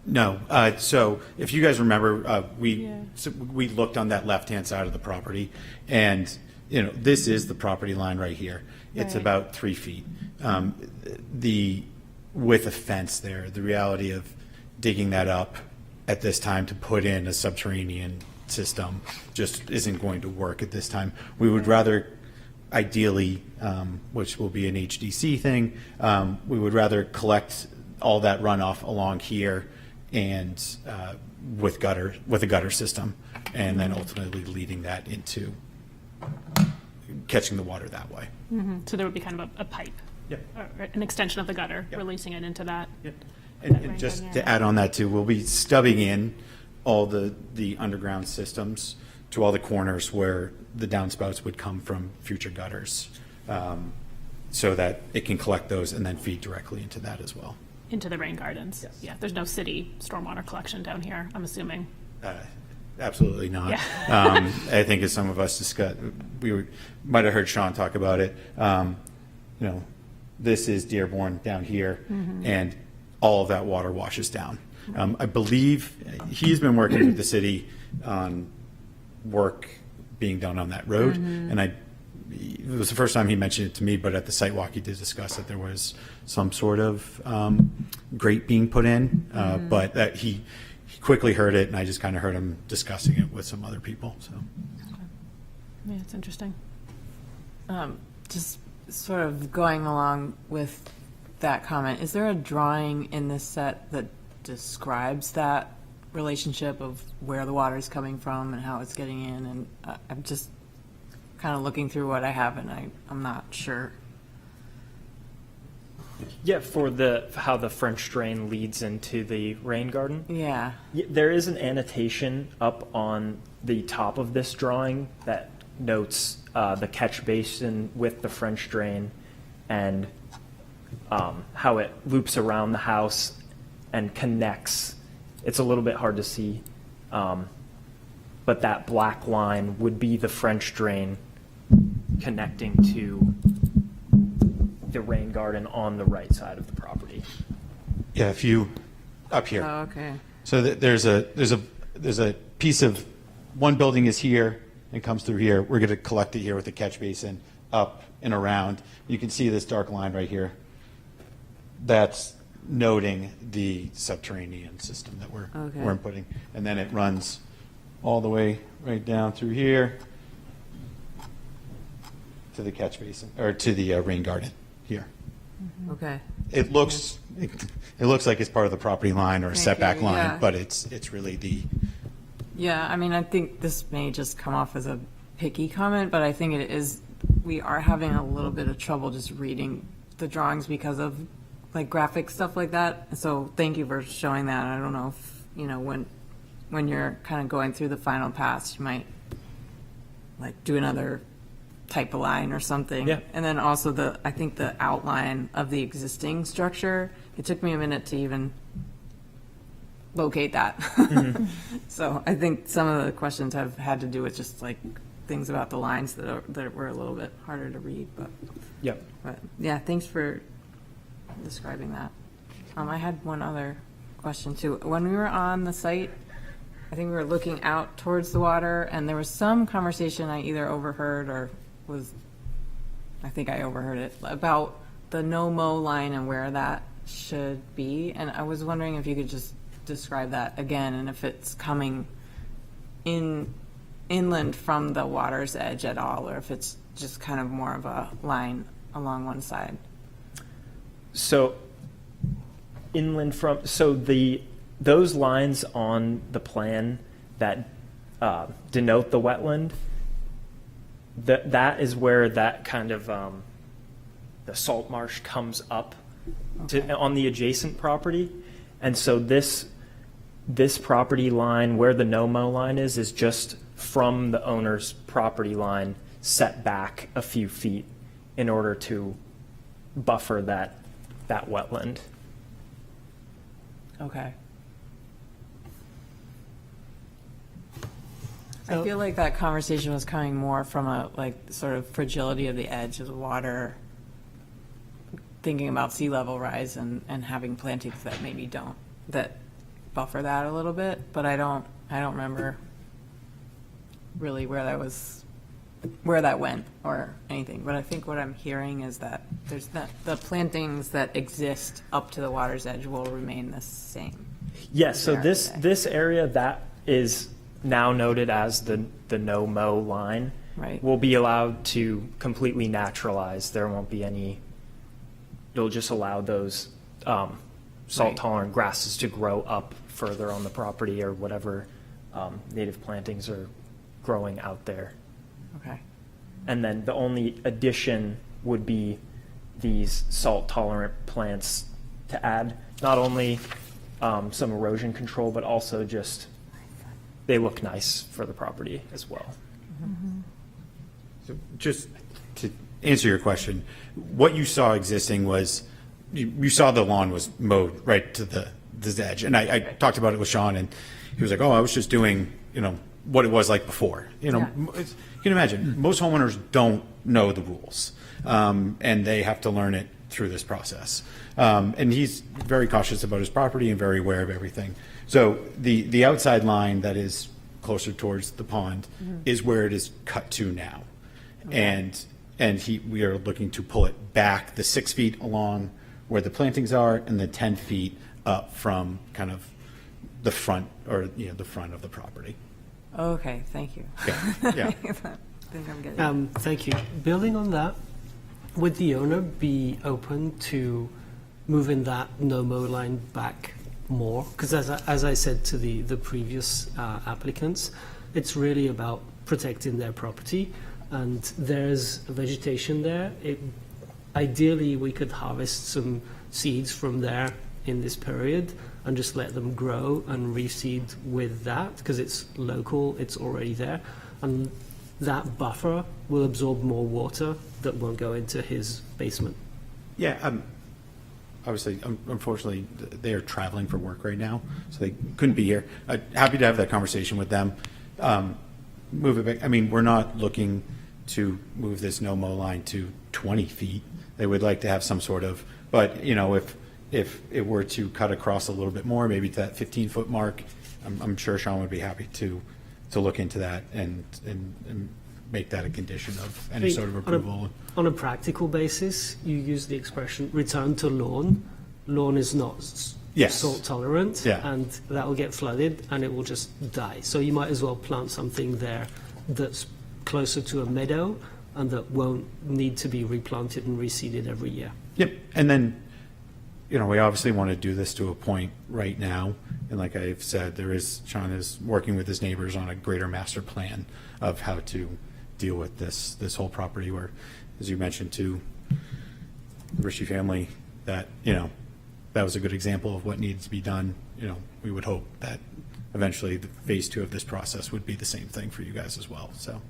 No. So if you guys remember, Yeah. we looked on that left-hand side of the property, and this is the property line right here. It's Right. about 3 feet. With a fence there, the reality of digging that up at this time to put in a subterranean system just isn't going to work at this time. We would rather, ideally, which will be an HDC thing, we would rather collect all that runoff along here and with a gutter system, and then ultimately leading that into catching the water that way. So there would be kind of a pipe, Yep. or an extension of the gutter, Yep. releasing it into that. Yep. That And rain just garden to area. add on that too, we'll be stubbing in all the underground systems to all the corners where the downspouts would come from future gutters, so that it can collect those and then feed directly into that as well. Into the rain gardens? Yes. Yeah, there's no city stormwater collection down here, I'm assuming. Absolutely not. Yeah. I think as some of us discussed, might have heard Sean talk about it. This is Dearborn down here, and all of that water washes down. I believe he's been working with the city on work being done on that road, and it was the first time he mentioned it to me, but at the site walk he did discuss that there was some sort of grate being put in, but that he quickly heard it, and I just kind of heard him discussing it with some other people. So Yeah, it's interesting. Just sort of going along with that comment, is there a drawing in this set that describes that relationship of where the water is coming from and how it's getting in? And I'm just kind of looking through what I have, and I'm not sure. Yeah, for how the French drain leads into the rain garden. Yeah. There is an annotation up on the top of this drawing that notes the catch basin with the French drain and how it loops around the house and connects. It's a little bit hard to see, but that black line would be the French drain connecting to the rain garden on the right side of the property. yeah, if you up here. Oh, okay. So there's a piece of one building is here and comes through here. We're going to collect it here with the catch basin up and around. You can see this dark line right here. That's noting the subterranean system that we're inputting, and then it runs all the way right down through here to the catch basin or to the rain garden here. Okay. It looks like it's part of the property line or a Thank setback you, line, yeah. but it's really the. Yeah, I mean, I think this may just come off as a picky comment, but I think it is, we are having a little bit of trouble just reading the drawings because of like graphic stuff like that. So thank you for showing that. I don't know if, when when you're kind of going through the final pass, you might like do another type of line or something. Yeah. And then also I think the outline of the existing structure, it took me a minute to even locate that. So I think some of the questions have had to do with just like things about the lines that were a little bit harder to read, but yeah, thanks for describing that. I had one other question too. When we were on the site, I think we were looking out towards the water, and there was some conversation I either overheard or I think I overheard it, about the no-mow line and where that should be. And I was wondering if you could just describe that again, and if it's coming inland from the water's edge at all, or if it's just kind of more of a line along one side. So inland from, so those lines on the plan that denote the wetland, that is where that kind of the salt marsh comes up on the adjacent property. And so this property line where the no-mow line is just from the owner's property line set back a few feet in order to buffer that wetland. Okay. I feel like that conversation was coming more from a like sort of fragility of the edge of the water, thinking about sea level rise and having plantings that maybe that buffer that a little bit, but I don't remember really where that went or anything. But I think what I'm hearing is that there's the plantings that exist up to the water's edge will remain the same. Yes, so There this area that is now noted as the no-mow line Right. will be allowed to completely naturalize. There won't be any, it'll just allow those salt-tolerant grasses to grow up further on the property or whatever native plantings are growing out there. Okay. And then the only addition would be these salt-tolerant plants to add not only some erosion control, but also just they look nice for the property as well. So just to answer your question, what you saw existing was, you saw the lawn was mowed right to the edge. And I talked about it with Sean, and he was like, oh, I was just doing, what it was like before. You can imagine, most homeowners don't know the rules, and they have to learn it through this process. And he's very cautious about his property and very aware of everything. So the outside line that is closer towards the pond is where it is cut to now. Okay. And we are looking to pull it back the 6 feet along where the plantings are and the 10 feet up from kind of the front or the front of the property. Okay, thank you. Yeah. I think I'm getting it. Thank you. Building on that, would the owner be open to moving that no-mow line back more? Because as I said to the previous applicants, it's really about protecting their property, and there's vegetation there. Ideally, we could harvest some seeds from there in this period and just let them grow and reseed with that, because it's local, it's already there. And that buffer will absorb more water that won't go into his basement. Yeah, obviously, unfortunately, they are traveling for work right now, so they couldn't be here. Happy to have that conversation with them. Move it back. I mean, we're not looking to move this no-mow line to 20 feet. They would like to have some sort of, but, if it were to cut across a little bit more, maybe to that 15-foot mark, I'm sure Sean would be happy to look into that and make that a condition of any sort of approval. On a practical basis, you use the expression return to lawn. Lawn is not salt tolerant, and that will get flooded and it will just die. So you might as well plant something there that's closer to a meadow and that won't need to be replanted and reseeded every year. Yep, and then, we obviously want to do this to a point right now. And like I've said, Sean is working with his neighbors on a greater master plan of how to deal with this whole property where, as you mentioned, to the Ritchie family, that, that was a good example of what needs to be done. We would hope that eventually the phase 2 of this process would be the same thing for you guys as well, so.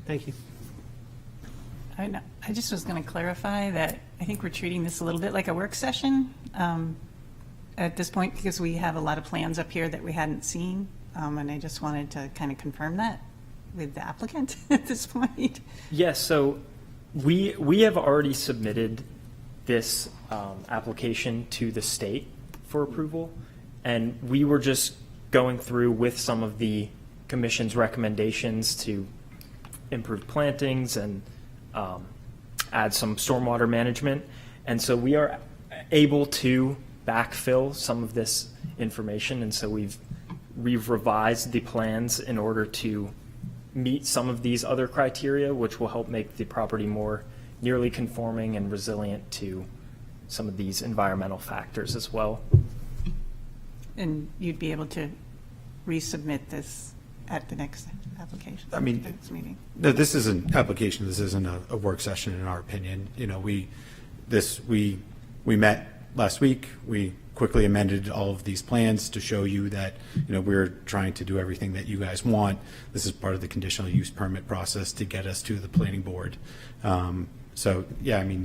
Thank you. I just was going to clarify that I think we're treating this a little bit like a work session at this point, because we have a lot of plans up here that we hadn't seen, and I just wanted to kind of confirm that with the applicant at this point. Yes, so we have already submitted this application to the state for approval, and we were just going through with some of the commission's recommendations to improve plantings and add some stormwater management. And so we are able to backfill some of this information, and so we've revised the plans in order to meet some of these other criteria, which will help make the property more nearly conforming and resilient to some of these environmental factors as well. And you'd be able to resubmit this at the next application? I mean, next meeting? No, this is an application, this isn't a work session in our opinion. You know, we met last week, we quickly amended all of these plans to show you that, you know, we're trying to do everything that you guys want. This is part of the conditional use permit process to get us to the planning board. So, yeah, I mean,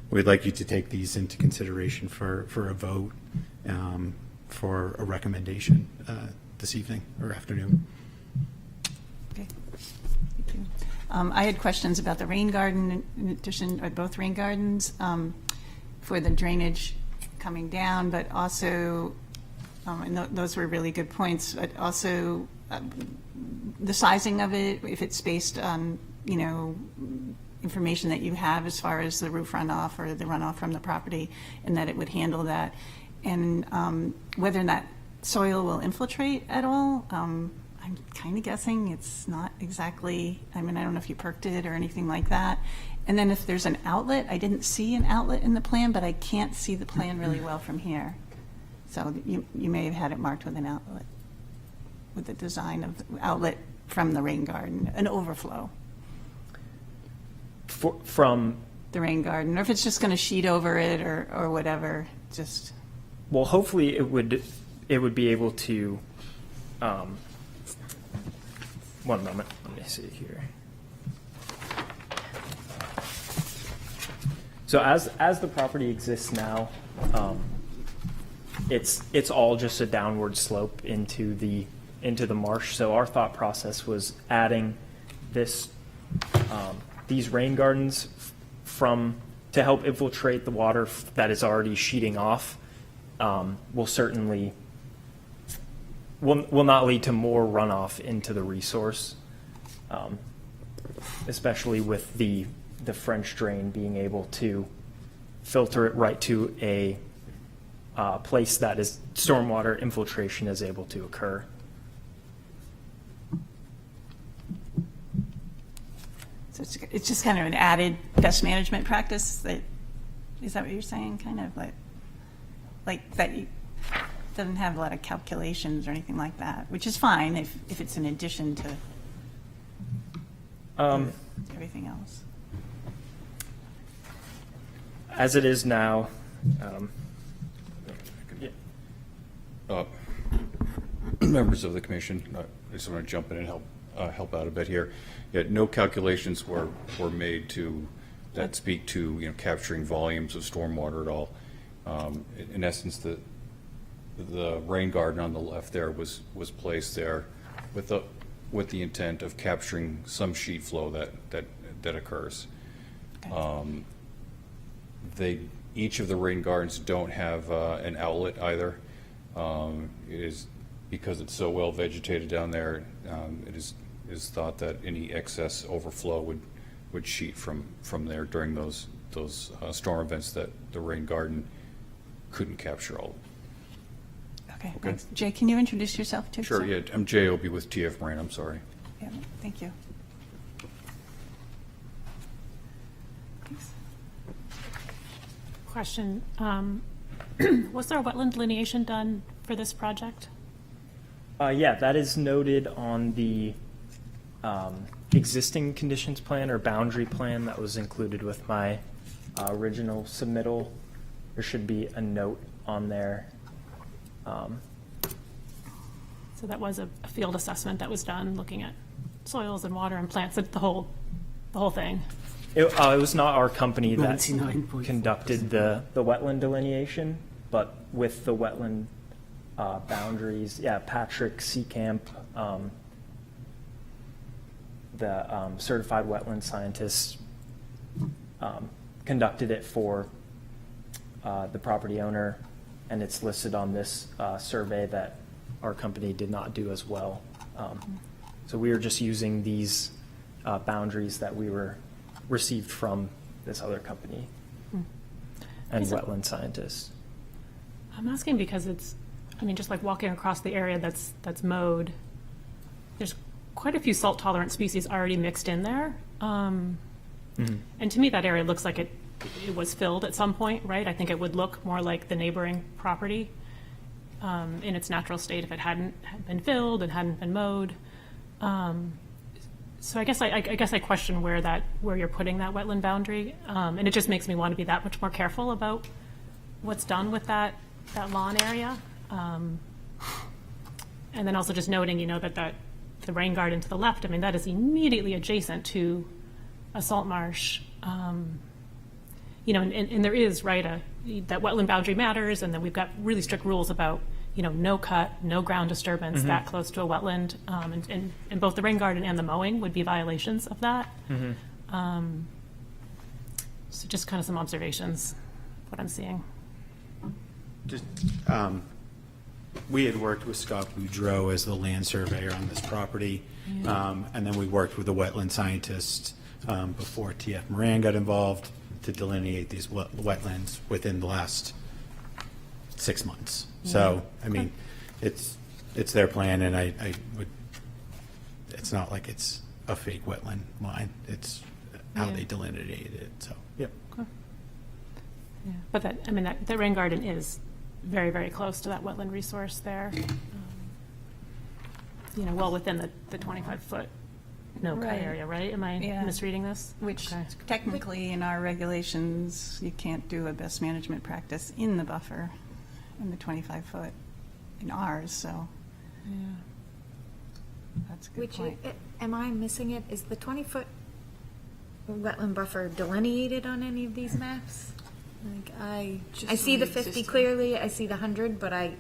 we'd like you to take these into consideration for a vote, for a recommendation this evening or afternoon. Okay. Thank you. I had questions about the rain garden, in addition, or both rain gardens, for the drainage coming down, but also, and those were really good points, but also the sizing of it, if it's based on, you know, information that you have as far as the roof runoff or the runoff from the property, and that it would handle that. And whether that soil will infiltrate at all, I'm kind of guessing it's not exactly, I mean, I don't know if you perked it or anything like that. And then if there's an outlet, I didn't see an outlet in the plan, but I can't see the plan really well from here. So you may have had it marked with an outlet, with the design of the outlet from the rain garden, an overflow. From the rain garden, or if it's just going to sheet over it or whatever, just. Well, hopefully it would be able to, one moment, let me see here. So as the property exists now, it's all just a downward slope into the marsh. So our thought process was adding this, these rain gardens to help infiltrate the water that is already sheeting off. Will certainly will not lead to more runoff into the resource, especially with the French drain being able to filter it right to a place that is stormwater infiltration is able to occur. So it's just kind of an added pest management practice. Is that what you're saying? Kind of like that doesn't have a lot of calculations or anything like that, which is fine if it's in addition to everything else. As it is now, members of the commission, I just want to jump in and help out a bit here. Yeah, no calculations were made that speak to capturing volumes of stormwater at all. In essence, the rain garden on the left there was placed there with the intent of capturing some sheet flow that occurs. Okay. Each of the rain gardens don't have an outlet either. It is because it's so well vegetated down there. It is thought that any excess overflow would sheet from there during those storm events that the rain garden couldn't capture all. Okay. Thanks. Jay, can you introduce yourself too? Sure. Yeah, I'm Jay Obie with TF Moran. I'm sorry. Yeah. Thank you. Thanks. Question, was there a wetland delineation done for this project? yeah, that is noted on the existing conditions plan or boundary plan that was included with my original submittal. There should be a note on there. So that was a field assessment that was done, looking at soils and water and plants, the whole thing. It was not our company that 99.4%. conducted the wetland delineation, but with the wetland boundaries, Patrick Seacamp, the certified wetland scientist, conducted it for the property owner, and it's listed on this survey that our company did not do as well. So we were just using these boundaries that we received from this other company and Is it- wetland scientists. I'm asking because just like walking across the area that's mowed, there's quite a few salt tolerant species already mixed in there. And to me, that area looks like it was filled at some point, right? I think it would look more like the neighboring property in its natural state if it hadn't been filled and hadn't been mowed. So I guess I question where you're putting that wetland boundary, and it just makes me want to be that much more careful about what's done with that lawn area. And then also just noting, that the rain garden to the left, that is immediately adjacent to a salt marsh. And there is, right, that wetland boundary matters, and then we've got really strict rules about, no cut, no ground disturbance that close to a wetland, and both the rain garden and the mowing would be violations of that. So just kind of some observations, what I'm seeing. Just, we had worked with Scott Boudreau as the land surveyor on this property, and then we worked with the wetland scientist before TF Moran got involved to delineate these wetlands within the last 6 months. So, it's their plan, and I would, it's not like it's a fake wetland line. It's how they delineated it, so, yep. Yeah. But that rain garden is very, very close to that wetland resource there. Well within the 25-foot no-cut Right. area, right? Am I Yeah. misreading this? Which Okay. technically in our regulations, you can't do a best management practice in the buffer, in the 25-foot, in ours, so that's a good Which, point. am I missing it? Is the 20-foot wetland buffer delineated on any of these maps? Like, I see the 50 clearly, I see the 100, but I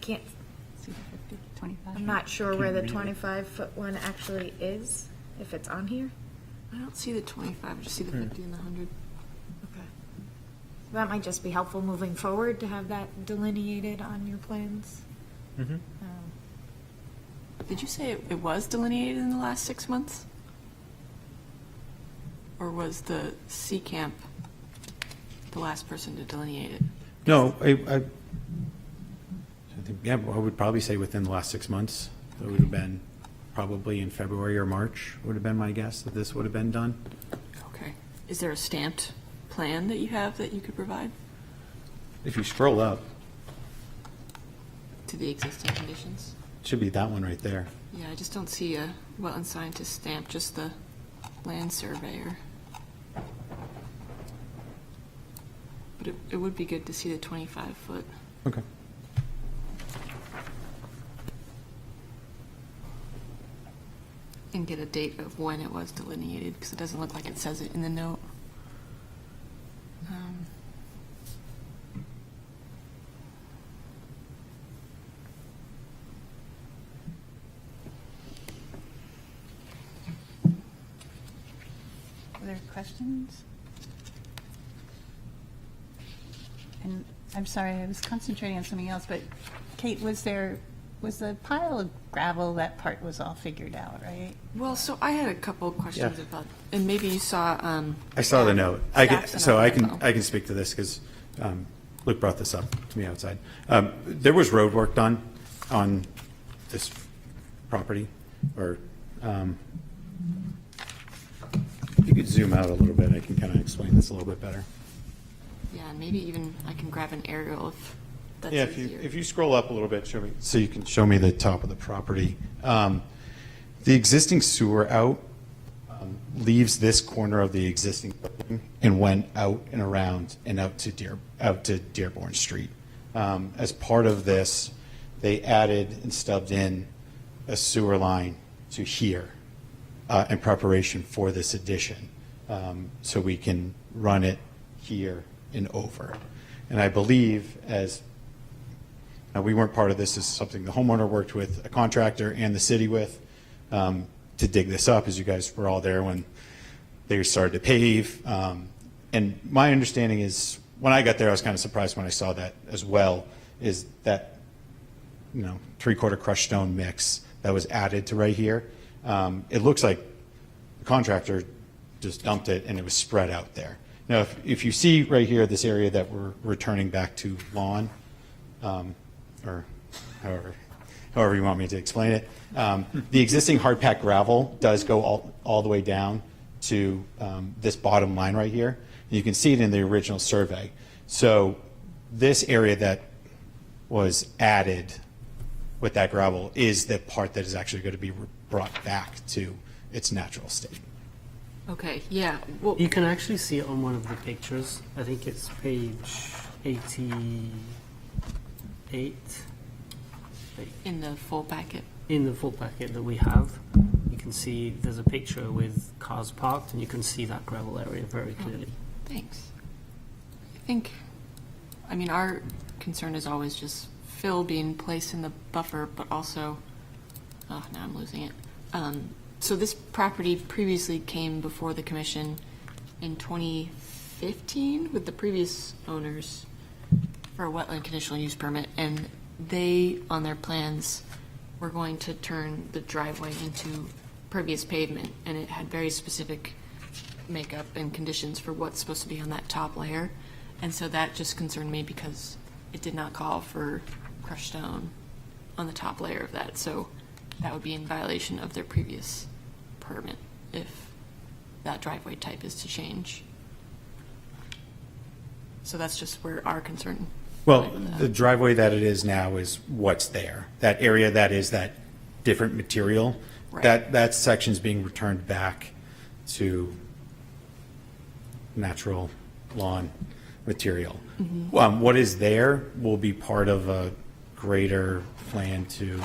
can't, See the 50, 25? I'm not sure where the 25-foot one actually is, if it's on here. I don't see the 25, I just see the 50 and the 100. Okay. That might just be helpful moving forward to have that delineated on your plans. Did you say it was delineated in the last 6 months? Or was the C camp the last person to delineate it? No, I think, I would probably say within the last 6 months. It would have been probably in February or March, would have been my guess that this would have been done. Okay. Is there a stamped plan that you have that you could provide If you scroll up, to the existing conditions? it should be that one right there. Yeah, I just don't see a wetland scientist stamp, just the land surveyor. But it would be good to see the 25-foot. Okay. And get a date of when it was delineated, because it doesn't look like it says it in the note. Other questions? And I'm sorry, I was concentrating on something else, but Kate, was the pile of gravel, that part was all figured out, right? Well, so I had a couple of questions about, and maybe you saw. I saw the note. Staff's So I note. can speak to this because Luke brought this up to me outside. There was road work done on this property, or if you could zoom out a little bit, I can kind of explain this a little bit better. Yeah, and maybe even I can grab an aerial if that's Yeah, easier. if you scroll up a little bit, show me, so you can show me the top of the property. The existing sewer out leaves this corner of the existing building and went out and around and out to Dearborn Street. As part of this, they added and stubbed in a sewer line to here in preparation for this addition. So we can run it here and over. And I believe now we weren't part of this, this is something the homeowner worked with a contractor and the city with to dig this up, as you guys were all there when they started to pave. And my understanding is, when I got there, I was kind of surprised when I saw that as well, is that, 3/4 crushed stone mix that was added to right here. It looks like the contractor just dumped it and it was spread out there. Now, if you see right here, this area that we're returning back to lawn, or however you want me to explain it, the existing hard packed gravel does go all the way down to this bottom line right here. You can see it in the original survey. So this area that was added with that gravel is the part that is actually going to be brought back to its natural state. Okay, yeah, well, You can actually see it on one of the pictures. I think it's page 88 in the full packet. in the full packet that we have. You can see there's a picture with cars parked, and you can see that gravel area very clearly. Thanks. I mean, our concern is always just fill being placed in the buffer, but also, now I'm losing it. So this property previously came before the commission in 2015 with the previous owners for a wetland conditional use permit, and they, on their plans, were going to turn the driveway into pervious pavement, and it had very specific makeup and conditions for what's supposed to be on that top layer. And so that just concerned me because it did not call for crushed stone on the top layer of that. So that would be in violation of their previous permit if that driveway type is to change. So that's just where our concern. Well, the driveway that it is now is what's there. That area that is that different material, Right. that section's being returned back to natural lawn material. What is there will be part of a greater plan to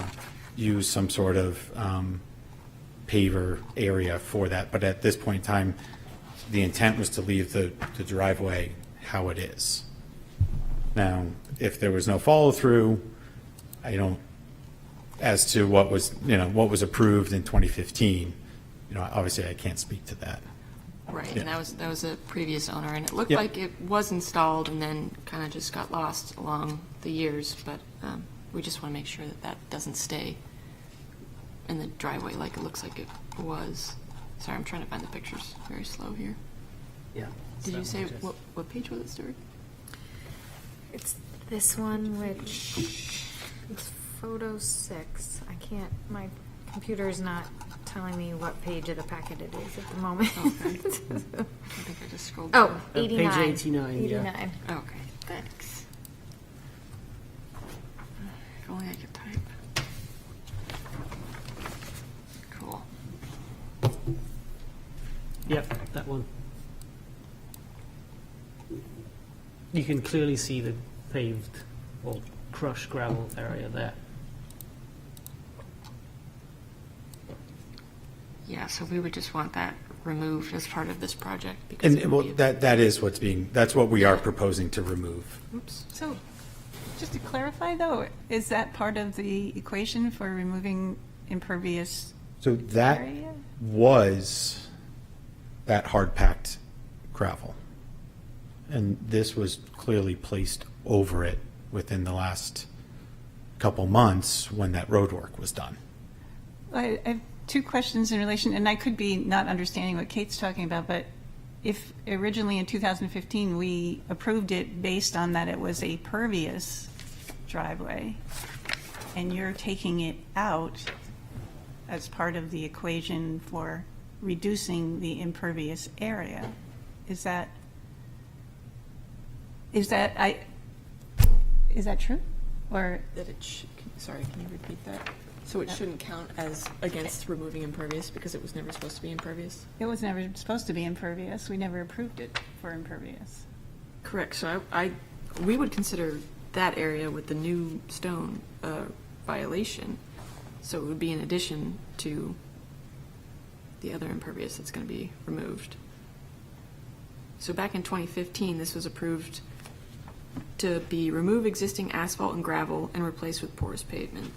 use some sort of paver area for that. But at this point in time, the intent was to leave the driveway how it is. Now, if there was no follow-through, as to what was approved in 2015, obviously I can't speak to that. Right, Yeah. and that was a previous owner, and it looked Yep. like it was installed and then kind of just got lost along the years, but we just want to make sure that that doesn't stay in the driveway like it looks like it was. Sorry, I'm trying to find the pictures very slow here. Yeah. Did you say, what page was it, Stuart? It's this one, which it's photo 6. I can't, my computer's not telling me what page of the packet it is at the moment. Okay. I think I just scrolled Oh, down. Page 89. 89, yeah. 89. Okay, thanks. If only I could type. Cool. Yep, that one. You can clearly see the paved or crushed gravel area there. Yeah, so we would just want that removed as part of this project because And it well, would be that's what we are proposing to remove. oops. So, just to clarify though, is that part of the equation for removing impervious So that area? was that hard-packed gravel. And this was clearly placed over it within the last couple months when that road work was done. I have two questions in relation, and I could be not understanding what Kate's talking about, but if originally in 2015 we approved it based on that it was a pervious driveway, and you're taking it out as part of the equation for reducing the impervious area, is that true? Or That sorry, can you repeat that? So it shouldn't count as against removing impervious because it was never supposed to be impervious? it was never supposed to be impervious? We never approved it for impervious. Correct, so we would consider that area with the new stone violation. So it would be in addition to the other impervious that's going to be removed. So back in 2015, this was approved to be remove existing asphalt and gravel and replace with porous pavement.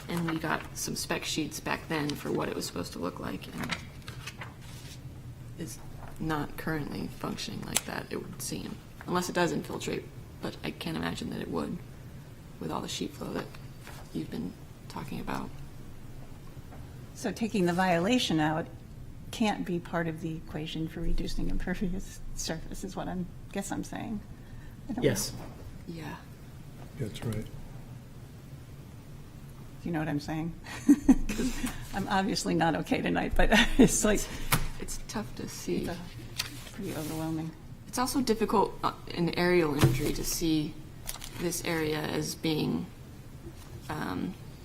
And we got some spec sheets back then for what it was supposed to look like, and it's not currently functioning like that, it would seem. Unless it does infiltrate, but I can't imagine that it would with all the sheet flow that you've been talking about. So taking the violation out can't be part of the equation for reducing impervious surface, is what I'm saying. I don't know. Yes. Yeah. That's right. You know what I'm saying? I'm obviously not okay tonight, but it's like, It's tough to see. it's pretty overwhelming. It's also difficult in aerial imagery to see this area as being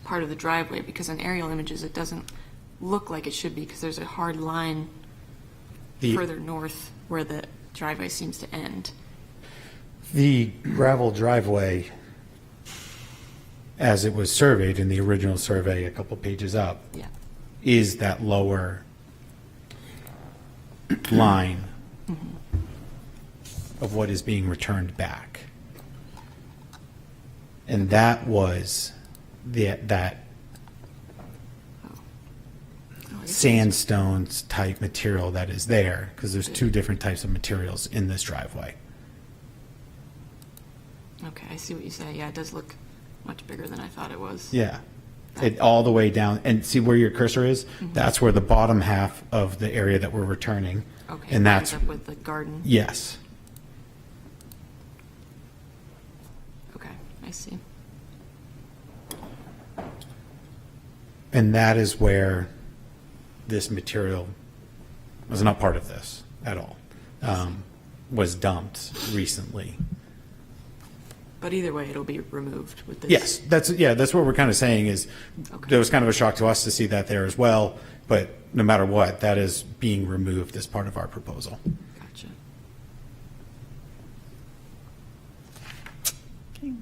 part of the driveway, because in aerial images it doesn't look like it should be, because there's a hard line further north where the driveway seems to end. The gravel driveway, as it was surveyed in the original survey a couple pages up, Yeah. is that lower line of what is being returned back. And that was that sandstones type material that is there, because there's two different types of materials in this driveway. Okay, I see what you say. Yeah, it does look much bigger than I thought it was. Yeah. It all the way down, and see where your cursor is? That's where the bottom half of the area that we're returning. Okay, And lines that's, up with the garden. yes. Okay, I see. And that is where this material was not part of this at all, was dumped recently. But either way, it'll be removed with this. Yes, that's what we're kind of saying is, Okay. there was kind of a shock to us to see that there as well, but no matter what, that is being removed as part of our proposal. Gotcha. Okay.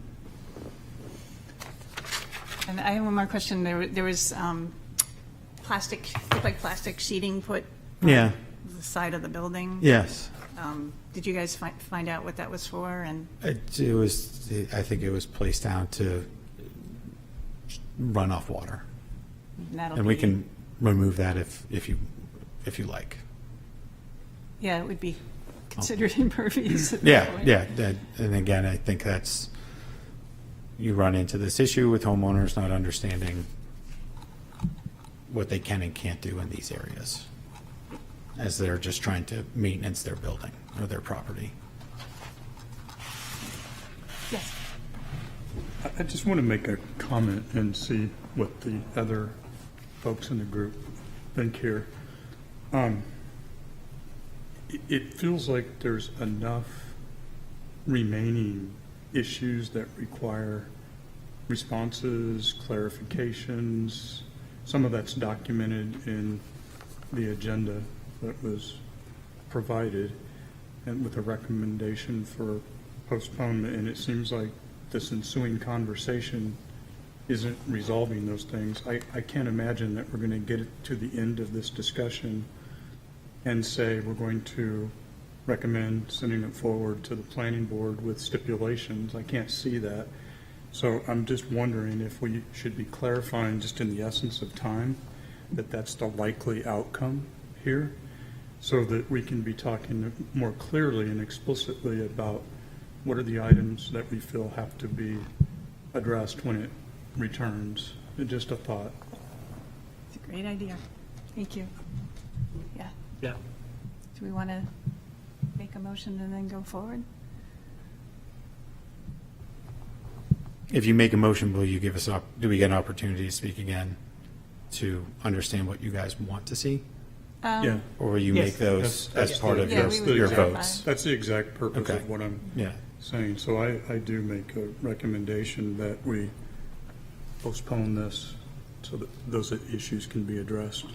And I have one more question. There was plastic, looked like plastic sheeting put on Yeah. the side of the building. Yes. Did you guys find out what that was for? And It was, I think it was placed down to run off water. that'll And we be- can remove that if you like. Yeah, it would be considered impervious at that Yeah, point. yeah. And again, I think that's, you run into this issue with homeowners not understanding what they can and can't do in these areas, as they're just trying to maintenance their building or their property. Yes. I just want to make a comment and see what the other folks in the group think here. It feels like there's enough remaining issues that require responses, clarifications. Some of that's documented in the agenda that was provided, and with a recommendation for postponement, and it seems like this ensuing conversation isn't resolving those things. I can't imagine that we're going to get to the end of this discussion and say we're going to recommend sending it forward to the planning board with stipulations. I can't see that. So I'm just wondering if we should be clarifying, just in the essence of time, that that's the likely outcome here, so that we can be talking more clearly and explicitly about what are the items that we feel have to be addressed when it returns. Just a thought. It's a great idea. Thank you. Yeah. Yeah. Do we want to make a motion and then go forward? If you make a motion, will you give us, do we get an opportunity to speak again to understand what you guys want to see? Yeah. Or will you Yes. make those That's- as part of Yeah, your we would your clarify. votes? That's the exact purpose Okay. of what I'm Yeah. saying. So I do make a recommendation that we postpone this so that those issues can be addressed.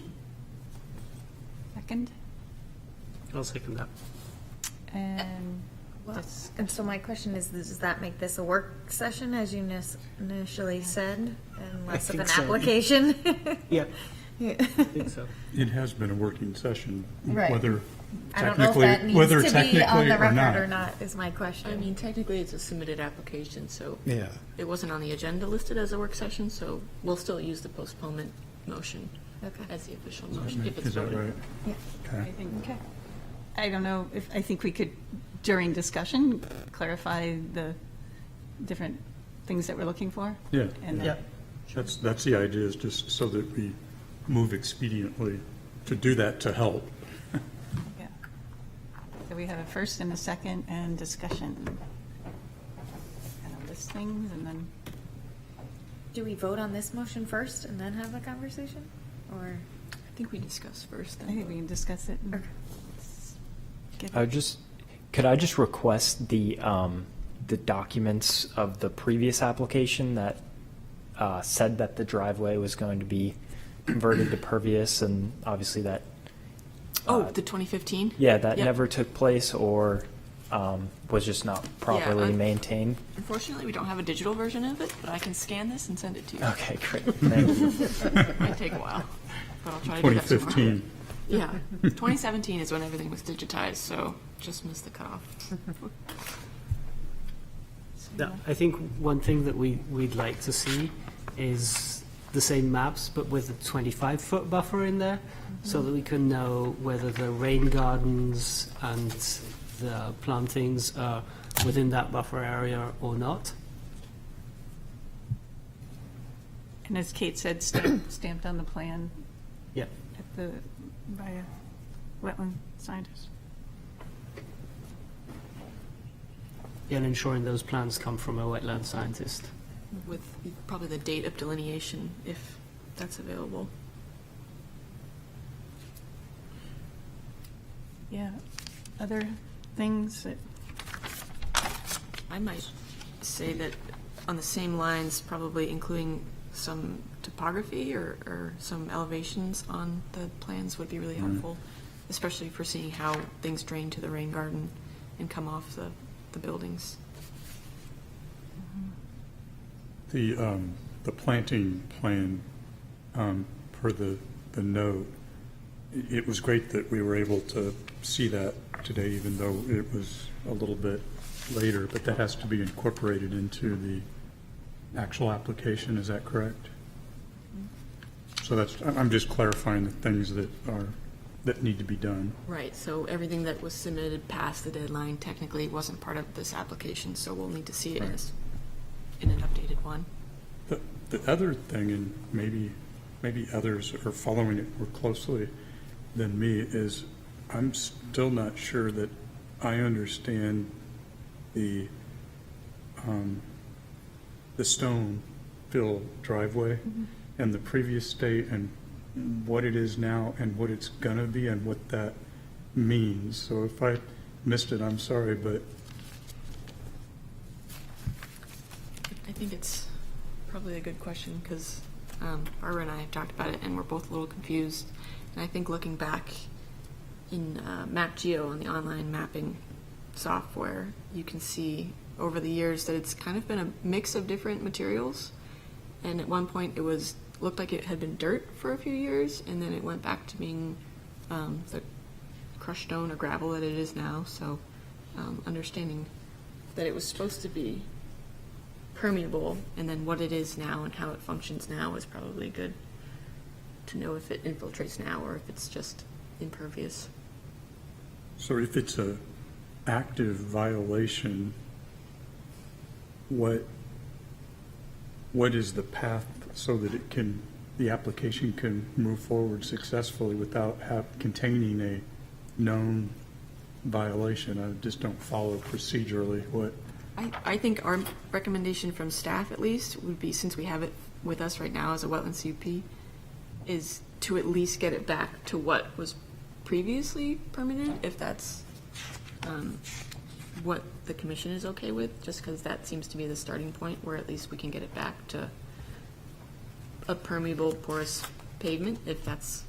Second? I'll second that. And And so my question is, does that make this a work session, as you initially said, and less of think an so. application? Yeah, Yeah. I think so. It has been a working session, Right. whether I don't know if technically, that needs whether to be on technically the or record or not. not, is my question. I mean, technically, it's a submitted application, so Yeah. it wasn't on the agenda listed as a work session, so we'll still use the postponement motion Okay. as the official motion if it's Is that voted. right? Yeah. Okay. Okay. I don't know if, I think we could, during discussion, clarify the different things that we're looking for. Yeah, And then- Yeah. that's the idea, is just so that we move expediently to do that to help. yeah. So we have a first and a second and discussion. Kind of list things and then, Do we vote on this motion first and then have a conversation? Or? I think we discussed first. I think we can discuss it. and Okay. get- Could I just request the documents of the previous application that said that the driveway was going to be converted to pervious, and obviously that, Oh, the 2015? yeah, that Yep. never took place or was just not properly I'm- maintained? Unfortunately, we don't have a digital version of it, but I can scan this and send it to you. Okay, great. Thank you. It might take a while, but I'll try to do that tomorrow. 2015, Yeah, 2017 is when everything was digitized, so just missed the cutoff. Yeah, I think one thing that we'd like to see is the same maps, but with a 25-foot buffer in there, so that we can know whether the rain gardens and the plantings are within that buffer area or not. And as Kate said, stamped on the plan Yeah. by a wetland scientist. And ensuring those plans come from a wetland scientist. With probably the date of delineation, if that's available. Yeah. Other things that, I might say that on the same lines, probably including some topography or some elevations on the plans would be really helpful, especially for seeing how things drain to the rain garden and come off the buildings. the planting plan, per the note, it was great that we were able to see that today, even though it was a little bit later, but that has to be incorporated into the actual application, is that correct? So that's, I'm just clarifying the things that need to be done. Right, so everything that was submitted past the deadline technically wasn't part of this application, so we'll need to see it Right. as in an updated one. The other thing, and maybe others are following it more closely than me, is I'm still not sure that I understand the stone fill driveway and the previous state and what it is now and what it's gonna be and what that means. So if I missed it, I'm sorry, but I think it's probably a good question because Barbara and I have talked about it and we're both a little confused. And I think looking back in MapGeo on the online mapping software, you can see over the years that it's kind of been a mix of different materials. And at one point it looked like it had been dirt for a few years and then it went back to being the crushed stone or gravel that it is now. So understanding that it was supposed to be permeable, and then what it is now and how it functions now is probably good to know if it infiltrates now or if it's just impervious. so if it's a active violation, what is the path so that the application can move forward successfully without containing a known violation? I just don't follow procedurally what. I think our recommendation from staff at least would be, since we have it with us right now as a wetland CUP, is to at least get it back to what was previously permitted, if that's what the commission is okay with, just because that seems to be the starting point where at least we can get it back to a permeable porous pavement, if that's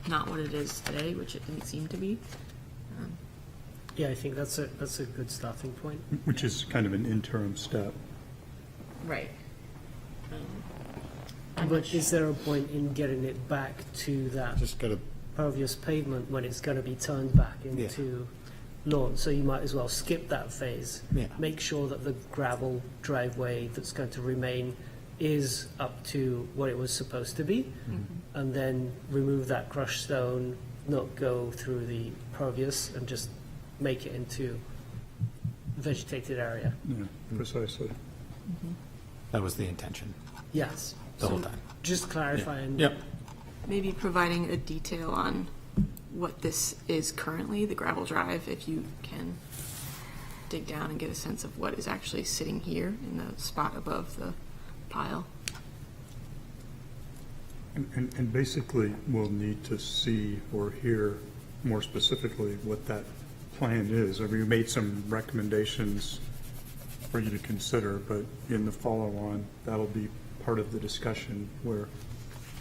not what it is today, which it didn't seem to be. Yeah, I think that's a good starting point. Which is kind of an interim step. Right. But is there a point in getting it back to that Just got to, pervious pavement when it's going to be turned back into lawn? So you might as well skip that phase. Yeah. Make sure that the gravel driveway that's going to remain is up to what it was supposed to be, and then remove that crushed stone, not go through the pervious, and just make it into vegetated area. Yeah, precisely. that was the intention Yes. the whole time. Just clarifying. Yep. Maybe providing a detail on what this is currently, the gravel drive, if you can dig down and get a sense of what is actually sitting here in the spot above the pile. And basically, we'll need to see or hear more specifically what that plan is. I mean, we made some recommendations for you to consider, but in the follow-on, that'll be part of the discussion where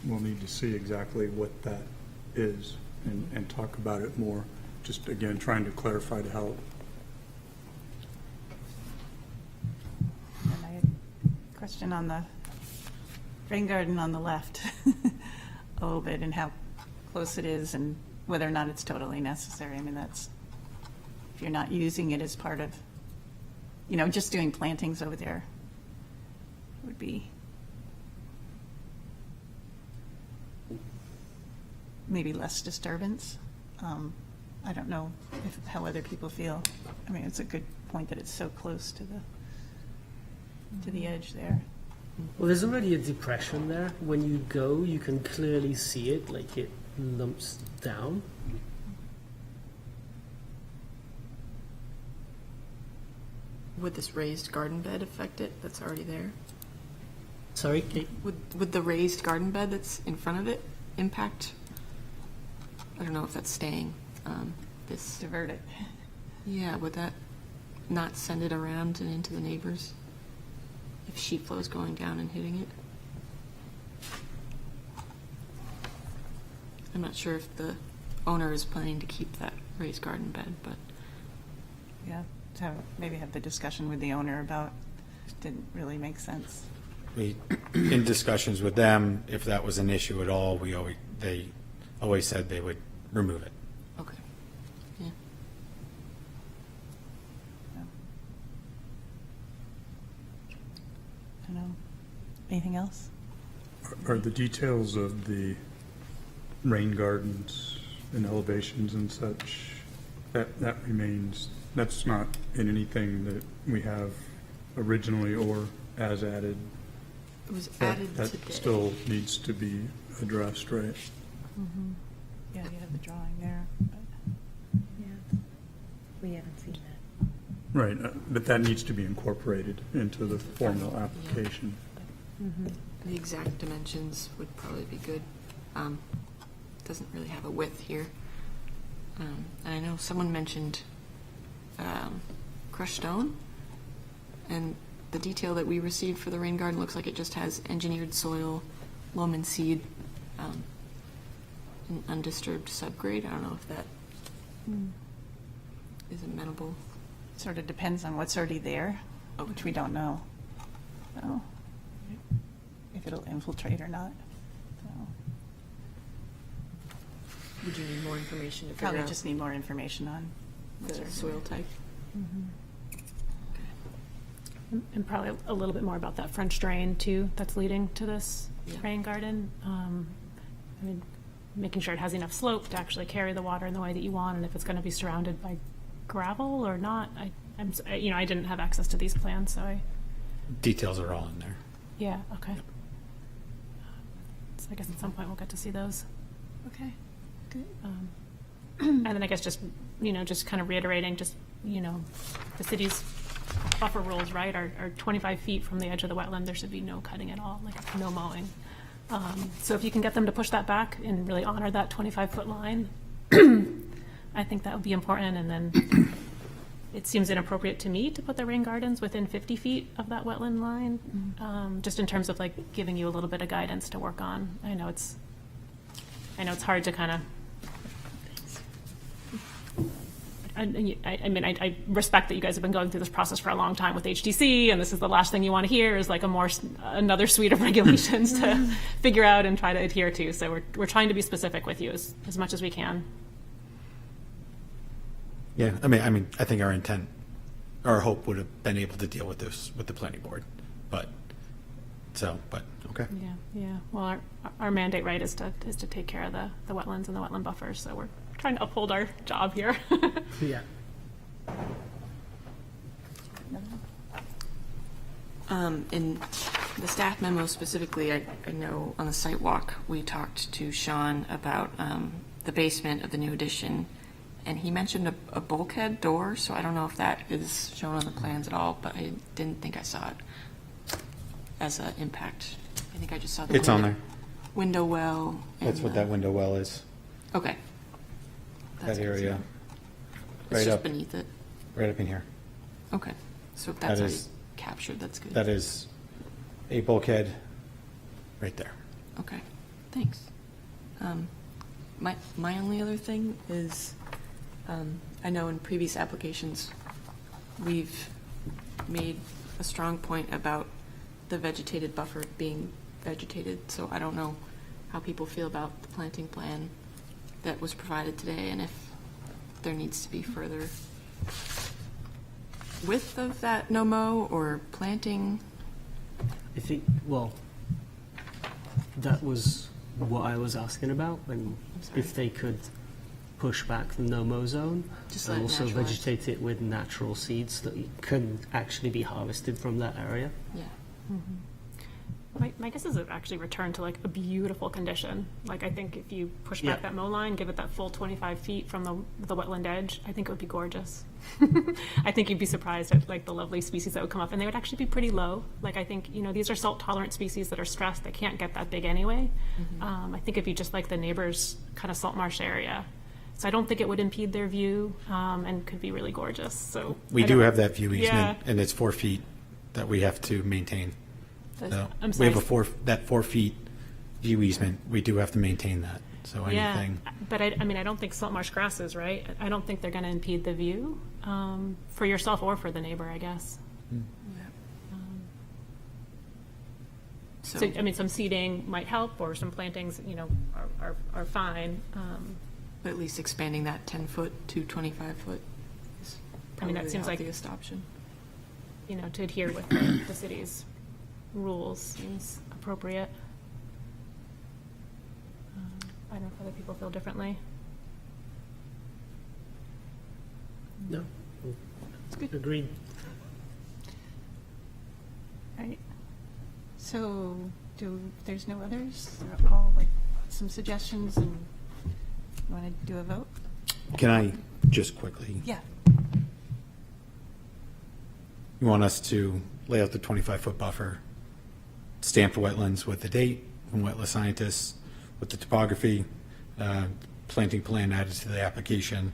we'll need to see exactly what that is and talk about it more. Just again, trying to clarify to help. And I had a question on the rain garden on the left, a little bit, and how close it is and whether or not it's totally necessary. I mean, that's, if you're not using it as part of, just doing plantings over there would be maybe less disturbance. I don't know how other people feel. I mean, it's a good point that it's so close to the edge there. Well, there's already a depression there. When you go, you can clearly see it, like it lumps down. Would this raised garden bed affect it that's already there? Sorry, Kate? Would the raised garden bed that's in front of it impact? I don't know if that's staying, this. Divert it. Yeah, would that not send it around and into the neighbors? If sheet flow is going down and hitting it? I'm not sure if the owner is planning to keep that raised garden bed, but Yeah, so maybe have the discussion with the owner about, didn't really make sense. In discussions with them, if that was an issue at all, they always said they would remove it. okay. Yeah. I don't know. Anything else? Are the details of the rain gardens and elevations and such, that remains, that's not in anything that we have originally or as added? It was That added that today. still needs to be addressed, right? Yeah, you have the drawing there. But Yeah. We haven't seen that. Right, but that needs to be incorporated into the formal application. The exact dimensions would probably be good. Doesn't really have a width here. And I know someone mentioned crushed stone, and the detail that we received for the rain garden looks like it just has engineered soil, loam and seed, an undisturbed subgrade. I don't know if that is amenable. sort of depends on what's already there, which we don't know. So, if it'll infiltrate or not. So, Would you need more information to figure probably out just need more information on what's the already soil type? And probably a little bit more about that French drain too, that's leading to this Yeah. rain garden. I mean, making sure it has enough slope to actually carry the water in the way that you want, and if it's going to be surrounded by gravel or not. I didn't have access to these plans, so Details are all in there. yeah, okay. So I guess at some point we'll get to see those. Okay, good. And then I guess just kind of reiterating, the city's buffer rules, right, are 25 feet from the edge of the wetland. There should be no cutting at all, like no mowing. So if you can get them to push that back and really honor that 25-foot line, I think that would be important. And then it seems inappropriate to me to put the rain gardens within 50 feet of that wetland line, just in terms of like giving you a little bit of guidance to work on. I know it's hard to kind of I mean, I respect that you guys have been going through this process for a long time with HTC, and this is the last thing you want to hear is like another suite of regulations to figure out and try to adhere to. So we're trying to be specific with you as much as we can. Yeah, I mean, I think our intent, our hope would have been able to deal with this with the planning board, but okay. Yeah. Well, our mandate, right, is to take care of the wetlands and the wetland buffers. So we're trying to uphold our job here. Yeah. In the staff memo specifically, I know on the site walk, we talked to Sean about the basement of the new addition, and he mentioned a bulkhead door, so I don't know if that is shown on the plans at all, but I didn't think I saw it as an impact. I think I just saw the It's on there. window well. That's and what that window well is. Okay. That's That good to area, know. It's right just up, beneath it. right up in here. Okay. So if that's That already is- captured, that's good. That is a bulkhead right there. Okay, thanks. My only other thing is, I know in previous applications, we've made a strong point about the vegetated buffer being vegetated, so I don't know how people feel about the planting plan that was provided today, and if there needs to be further width of that no-mow or planting. I think, well, that was what I was asking about, and if they could push back the no-mow zone Just let and it also naturalize. vegetate it with natural seeds that can actually be harvested from that area. Yeah. My guess is it actually returned to like a beautiful condition. Like I think if you push back Yeah. that mow line, give it that full 25 feet from the wetland edge, I think it would be gorgeous. I think you'd be surprised at like the lovely species that would come up, and they would actually be pretty low. Like I think, these are salt tolerant species that are stressed. They can't get that big anyway. I think it'd be just like the neighbor's kind of salt marsh area. So I don't think it would impede their view, and could be really gorgeous. So We I do don't- have that view easement, Yeah. and it's 4 feet that we have to maintain. So I'm we have sorry. that 4 feet view easement, we do have to maintain that, so anything. Yeah, but I mean, I don't think salt marsh grasses, right? I don't think they're going to impede the view for yourself or for the neighbor, I guess. So, So, I mean, some seeding might help, or some plantings, are fine. but at least expanding that 10-foot to 25-foot is I mean, probably that the seems like- healthiest option. To adhere with the city's rules seems appropriate. I don't know if other people feel differently. No. Agreed. Right. So, there's no others? All like some suggestions, and you want to do a vote? Can I just quickly, Yeah. you want us to lay out the 25-foot buffer, stamp the wetlands with the date from wetland scientists, with the topography, planting plan added to the application,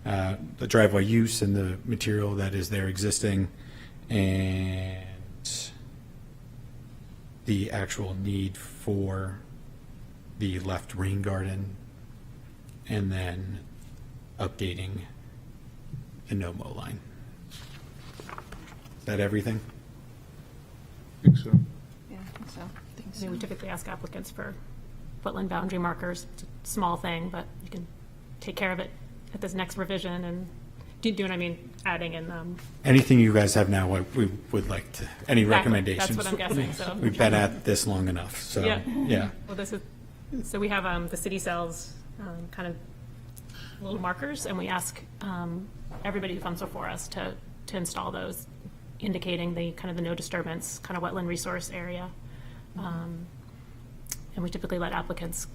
the driveway use and the material that is there existing, and the actual need for the left rain garden, and then updating the no-mow line. Is that everything? I think so. Yeah, I think so. I mean, we typically ask applicants for wetland boundary markers. It's a small thing, but you can take care of it at this next revision. And do you know what I mean? Adding in. Anything you guys have now, we would like to, any Exactly. recommendations? That's what I'm guessing, so. We've been at this long enough, so, Yeah. yeah. Well, so we have the city sells kind of little markers, and we ask everybody who comes before us to install those, indicating the kind of the no disturbance, kind of wetland resource area. And we typically let applicants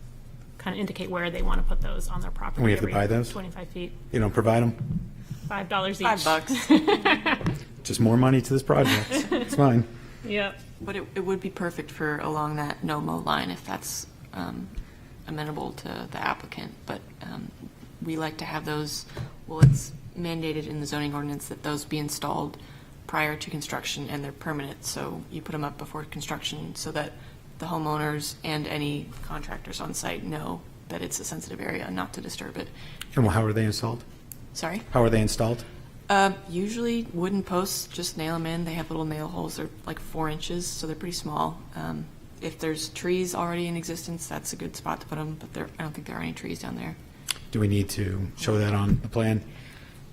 kind of indicate where they want to put those on their property. We have to every buy those? 25 feet, You don't provide them? $5 each. $5. Just more money to this project. It's fine. Yep. But it would be perfect for along that no-mow line if that's amenable to the applicant. But we like to have those, well, it's mandated in the zoning ordinance that those be installed prior to construction and they're permanent. So you put them up before construction so that the homeowners and any contractors on site know that it's a sensitive area and not to disturb it. And how are they installed? Sorry? How are they installed? Usually wooden posts, just nail them in. They have little nail holes. They're like 4 inches, so they're pretty small. If there's trees already in existence, that's a good spot to put them, but I don't think there are any trees down there. Do we need to show that on the plan?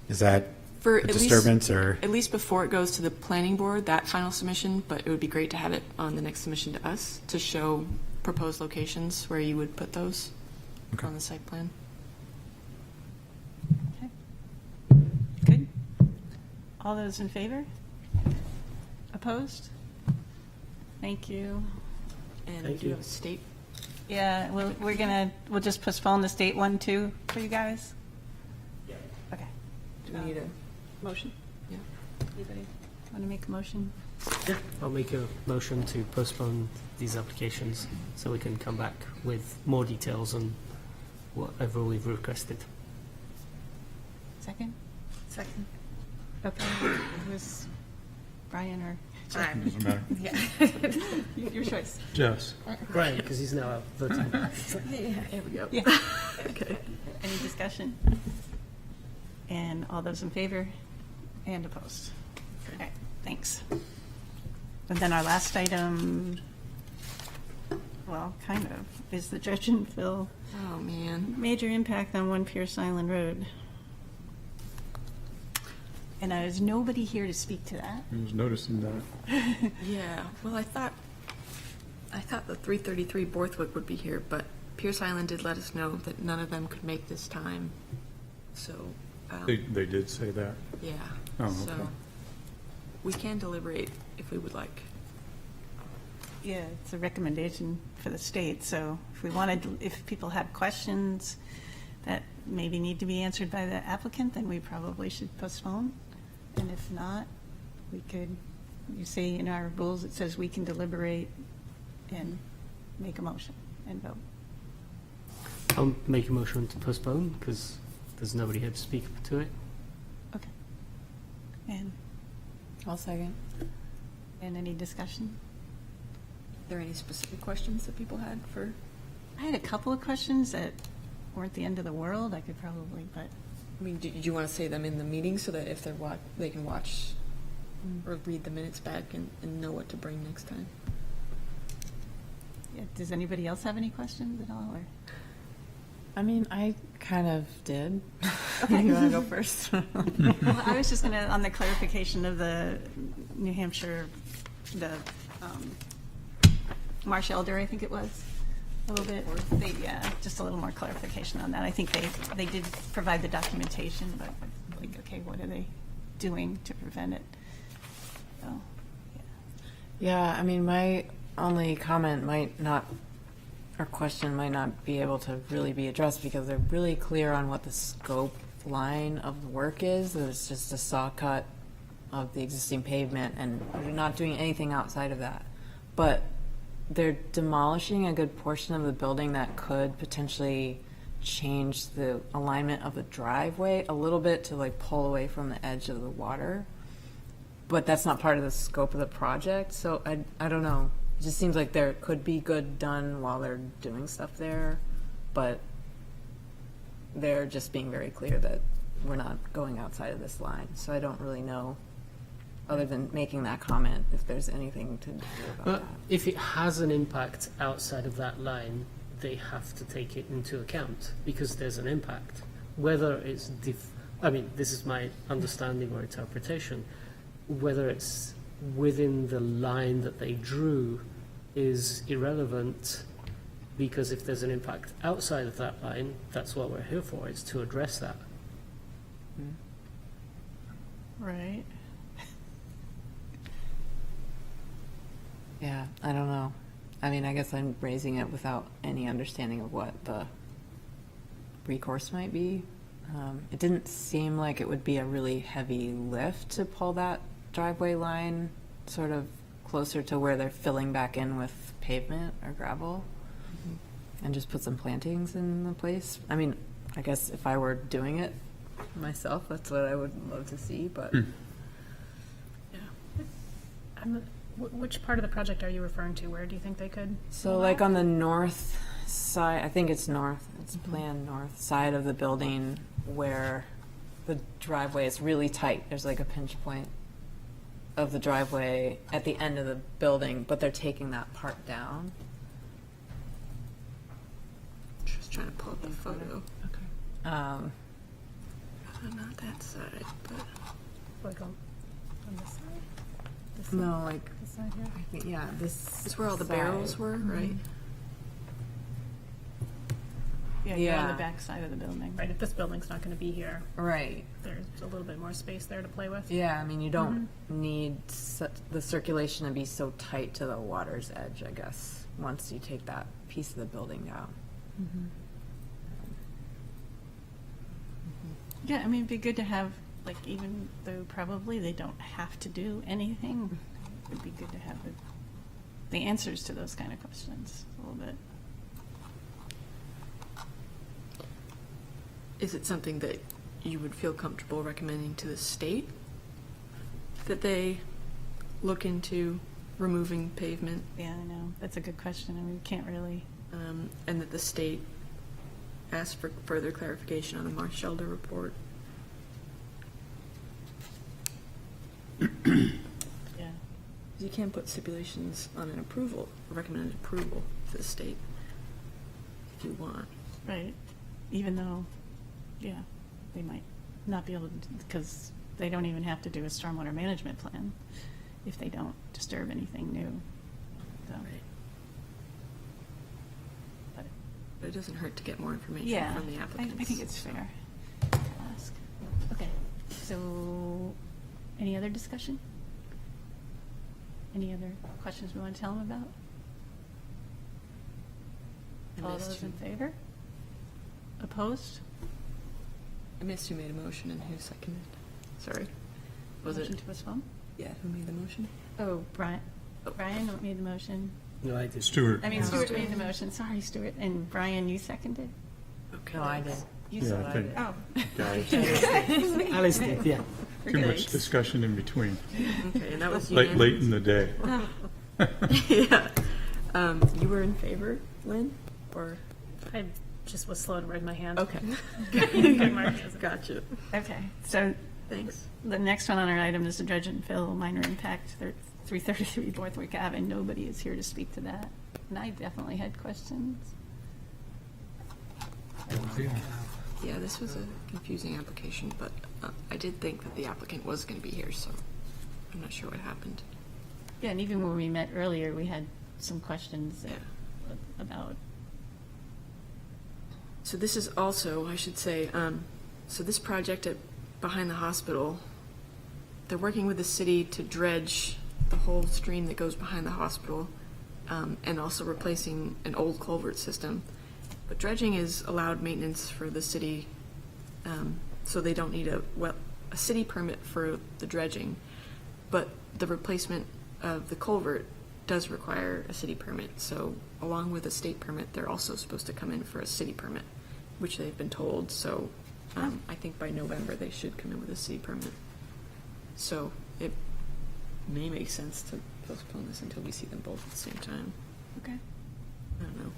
Is that For a disturbance or? At least before it goes to the planning board, that final submission, but it would be great to have it on the next submission to us to show proposed locations where you would put those on the site plan. Okay. Good. All those in favor? Opposed? Thank you. And Thank do you. you have a state? Yeah, we'll just postpone the state one too for you guys? Yeah. Okay. Do we need a Motion? Yeah. Anybody want to make a motion? Yeah, I'll make a motion to postpone these applications so we can come back with more details on whatever we've requested. Second? Second. Okay, it was Brian or? Doesn't matter. Yeah. Your choice. Jess? Right, because he's now out voting. There we go. Yeah. Okay. Any discussion? And all those in favor and opposed? Okay, thanks. And then our last item, well, kind of, is the dredge and fill. Oh, man. Major impact on One Pierce Island Road. And there's nobody here to speak to that. I was noticing that. Yeah, well, I thought the 333 Borthwick would be here, but Pierce Island did let us know that none of them could make this time. So, They did say that. yeah. Oh, So okay. we can deliberate if we would like. Yeah, it's a recommendation for the state, so if people have questions that maybe need to be answered by the applicant, then we probably should postpone. And if not, we could, you say in our rules, it says we can deliberate and make a motion and vote. I'll make a motion to postpone because there's nobody here to speak to it. Okay. And I'll second. any discussion? Are there any specific questions that people had for? I had a couple of questions that weren't the end of the world. I could probably, but I mean, do you want to say them in the meeting so that if they're they can watch or read the minutes back and know what to bring next time? yeah, does anybody else have any questions at all? Or? I mean, I kind of did. Okay. You want to go first? Well, I was just going to, on the clarification of the New Hampshire, the Marsh Elder, I think it was, a little bit. Yeah, just a little more clarification on that. I think they did provide the documentation, but like, okay, what are they doing to prevent it? So, Yeah, I mean, my only comment might not, or question might not be able to really be addressed because they're really clear on what the scope line of the work is. That it's just a saw cut of the existing pavement and they're not doing anything outside of that. But they're demolishing a good portion of the building that could potentially change the alignment of the driveway a little bit to like pull away from the edge of the water. But that's not part of the scope of the project, so I don't know. It just seems like there could be good done while they're doing stuff there, but they're just being very clear that we're not going outside of this line. So I don't really know, other than making that comment, if there's anything to do about But that. if it has an impact outside of that line, they have to take it into account because there's an impact. Whether it's, I mean, this is my understanding or interpretation, whether it's within the line that they drew is irrelevant because if there's an impact outside of that line, that's what we're here for, is to address that. right. Yeah, I don't know. I mean, I guess I'm raising it without any understanding of what the recourse might be. It didn't seem like it would be a really heavy lift to pull that driveway line sort of closer to where they're filling back in with pavement or gravel and just put some plantings in the place. I mean, I guess if I were doing it myself, that's what I would love to see, but Which part of the project are you referring to? Where do you think they could? so like on the north side, I think it's north, it's planned north side of the building where the driveway is really tight. There's like a pinch point of the driveway at the end of the building, but they're taking that part down. Just trying to pull up the photo. Um, Not that side, but. Like on this side? This no, like, this side here? I think, yeah, this. This is where all the side. barrels were, right? Yeah, you're on Yeah. the back side of the building. Right, if this building's not going to be here, Right. there's a little bit more space there to play with. Yeah, I mean, you don't need the circulation to be so tight to the water's edge, I guess, once you take that piece of the building down. Yeah, I mean, it'd be good to have, like, even though probably they don't have to do anything, it'd be good to have the answers to those kind of questions a little bit. Is it something that you would feel comfortable recommending to the state? That they look into removing pavement, Yeah, I know. That's a good question. I mean, we can't really. and that the state ask for further clarification on the Marsh Shelder report? Yeah. You can put stipulations on an approval, a recommended approval to the state, if you want. Right. Even though, yeah, they might not be able to, because they don't even have to do a stormwater management plan if they don't disturb anything new. So, but, But it doesn't hurt to get more information yeah, from the I applicants. think it's fair to ask. Okay, so any other discussion? Any other questions we want to tell them about? I All missed those who- in favor? Opposed? I missed who made a motion and who seconded. Sorry. Was Motion it? to postpone? Yeah, who made the motion? Oh, Brian. Brian made the motion. No, I did. Stuart. I mean, Stuart made the motion. Sorry, Stuart. And Brian, you seconded? Okay. No, I did. You Yeah, said I think Oh. Alice did, yeah. too much discussion in between, Okay, and that was late unanimous. in the day. Yeah. You were in favor, Lynn? Or, I just was slow to raise my hand. okay. Good, Mark. Gotcha. Okay, so Thanks. the next one on our item is the dredge and fill minor impact, 333 Borthwick Ave, and nobody is here to speak to that. And I definitely had questions. Yeah, this was a confusing application, but I did think that the applicant was going to be here, so I'm not sure what happened. Yeah, and even when we met earlier, we had some questions Yeah. about, So this is also, I should say, so this project behind the hospital, they're working with the city to dredge the whole stream that goes behind the hospital, and also replacing an old culvert system. But dredging is allowed maintenance for the city, so they don't need a city permit for the dredging. But the replacement of the culvert does require a city permit. So along with a state permit, they're also supposed to come in for a city permit, which they've been told. So I think by November, they should come in with a city permit. So it may make sense to postpone this until we see them both at the same time. okay. I don't know.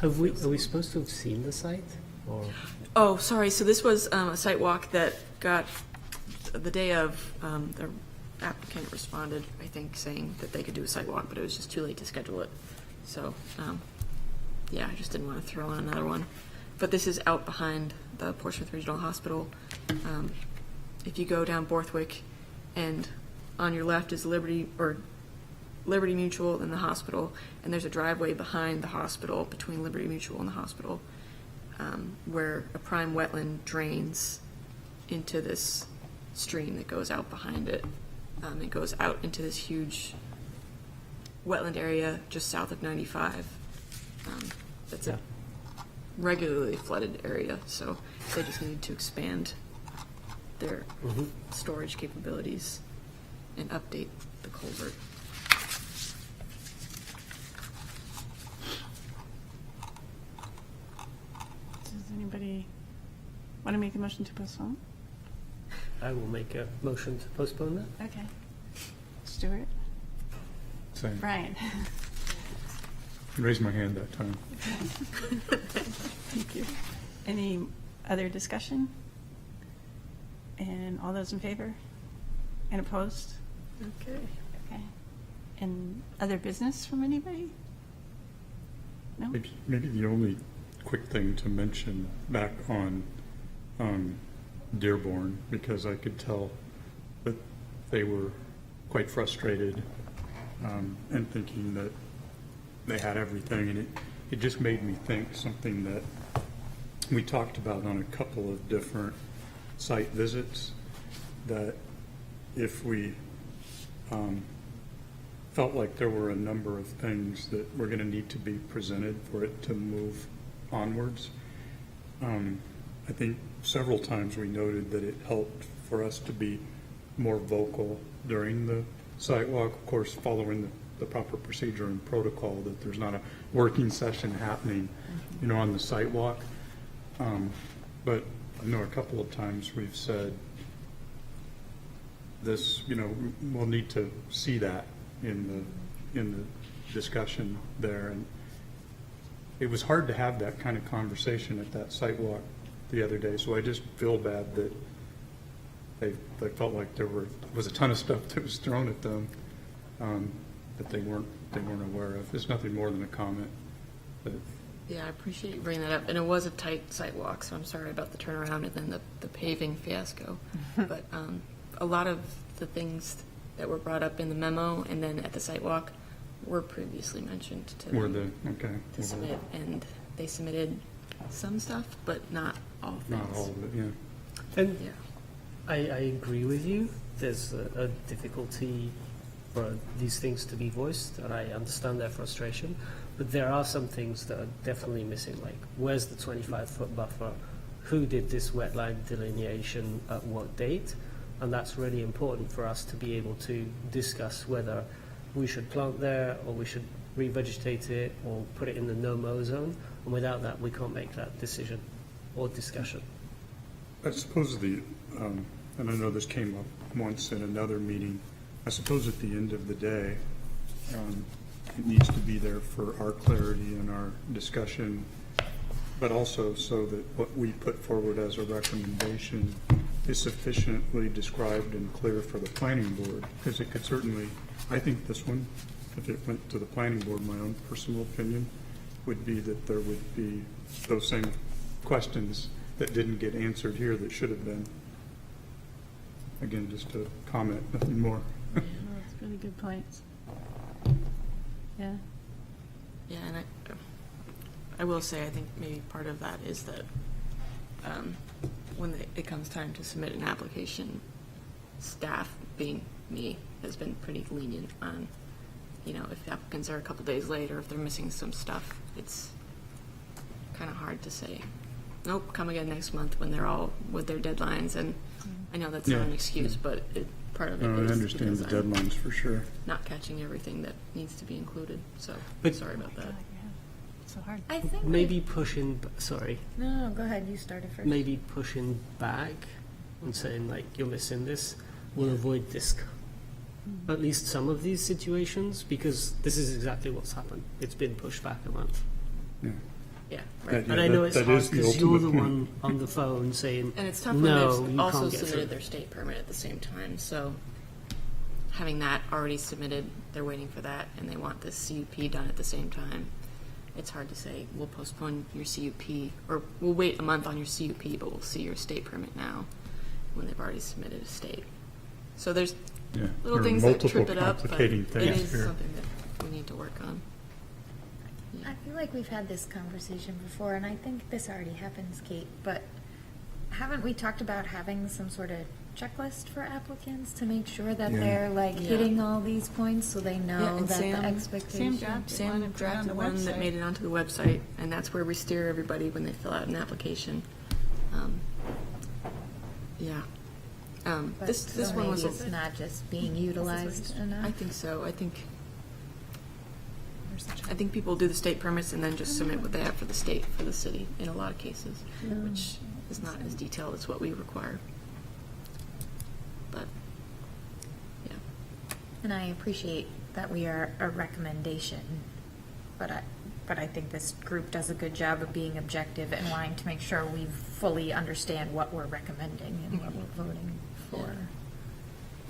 Are we supposed to have seen the site? Or Oh, sorry. So this was a site walk that got, the day of, the applicant responded, I think, saying that they could do a site walk, but it was just too late to schedule it. So, yeah, I just didn't want to throw in another one. But this is out behind the Portsmouth Regional Hospital. If you go down Borthwick, and on your left is Liberty Mutual and the hospital, and there's a driveway behind the hospital, between Liberty Mutual and the hospital, where a prime wetland drains into this stream that goes out behind it. It goes out into this huge wetland area just south of 95. That's a regularly flooded area, so they just need to expand their storage capabilities and update the culvert. Does anybody want to make a motion to postpone? I will make a motion to postpone that. Okay. Stuart? Same. Brian? Raise my hand that time. Thank you. Any other discussion? And all those in favor? And opposed? Okay. Okay. And other business from anybody? No? Maybe the only quick thing to mention back on Dearborn, because I could tell that they were quite frustrated and thinking that they had everything, and it just made me think something that we talked about on a couple of different site visits, that if we felt like there were a number of things that were going to need to be presented for it to move onwards. I think several times we noted that it helped for us to be more vocal during the site walk, of course, following the proper procedure and protocol, that there's not a working session happening, on the site walk. But I know a couple of times we've said this, we'll need to see that in the discussion there. And it was hard to have that kind of conversation at that site walk the other day, so I just feel bad that they felt like there was a ton of stuff that was thrown at them that they weren't aware of. It's nothing more than a comment. But Yeah, I appreciate you bringing that up. And it was a tight site walk, so I'm sorry about the turnaround and then the paving fiasco. But a lot of the things that were brought up in the memo and then at the site walk were previously mentioned to them to submit. And they submitted some stuff, but not all things. not all of it, yeah. And Yeah. I agree with you. There's a difficulty for these things to be voiced, and I understand their frustration. But there are some things that are definitely missing, like where's the 25-foot buffer? Who did this wetland delineation at what date? And that's really important for us to be able to discuss whether we should plant there or we should revegetate it or put it in the no-mow zone. And without that, we can't make that decision or discussion. I suppose and I know this came up once in another meeting, I suppose at the end of the day, it needs to be there for our clarity and our discussion, but also so that what we put forward as a recommendation is sufficiently described and clear for the planning board, because it could certainly, I think this one, if it went to the planning board, my own personal opinion would be that there would be those same questions that didn't get answered here that should have been. Again, just a comment, nothing more. That's really good points. Yeah. Yeah, and I will say, I think maybe part of that is that when it comes time to submit an application, staff, being me, has been pretty lenient on, if the applicants are a couple days late or if they're missing some stuff, it's kind of hard to say, nope, come again next month when they're all with their deadlines. And I know that's not an excuse, but part of it is I understand the because I'm deadlines for sure. not catching everything that needs to be included. So But- sorry about that. So hard. I think Maybe pushing, sorry, No, go ahead. You started first. maybe pushing back and saying like, you're missing this, will avoid this, at least some of these situations, because this is exactly what's happened. It's been pushed back a month. Yeah. Yeah, right. And I know it's that hard is the because you're the ultimate one on the phone saying, And it's tough when no, they've you also can't get submitted through. their state permit at the same time. So having that already submitted, they're waiting for that, and they want this CUP done at the same time. It's hard to say, we'll postpone your CUP, or we'll wait a month on your CUP, but we'll see your state permit now, when they've already submitted a state. So there's Yeah. little There are things that multiple trip it up, but complicating it things is here. something that we need to work on. I feel like we've had this conversation before, and I think this already happens, Kate, but haven't we talked about having some sort of checklist for applicants to make sure that Yeah. they're like Yeah. hitting all these points so they know and that Sam- the expectation? Sam drafted one that made it onto the website, and that's where we steer everybody when they fill out an application. Yeah. But This so one was, maybe it's not just being utilized I enough. think so. I think people do the state permits and then just submit what they have for the state, for the city, in a lot of cases, which is not as detailed as what we require. But, yeah. And I appreciate that we are a recommendation, but but I think this group does a good job of being objective and wanting to make sure we fully understand what we're recommending and what we're voting for.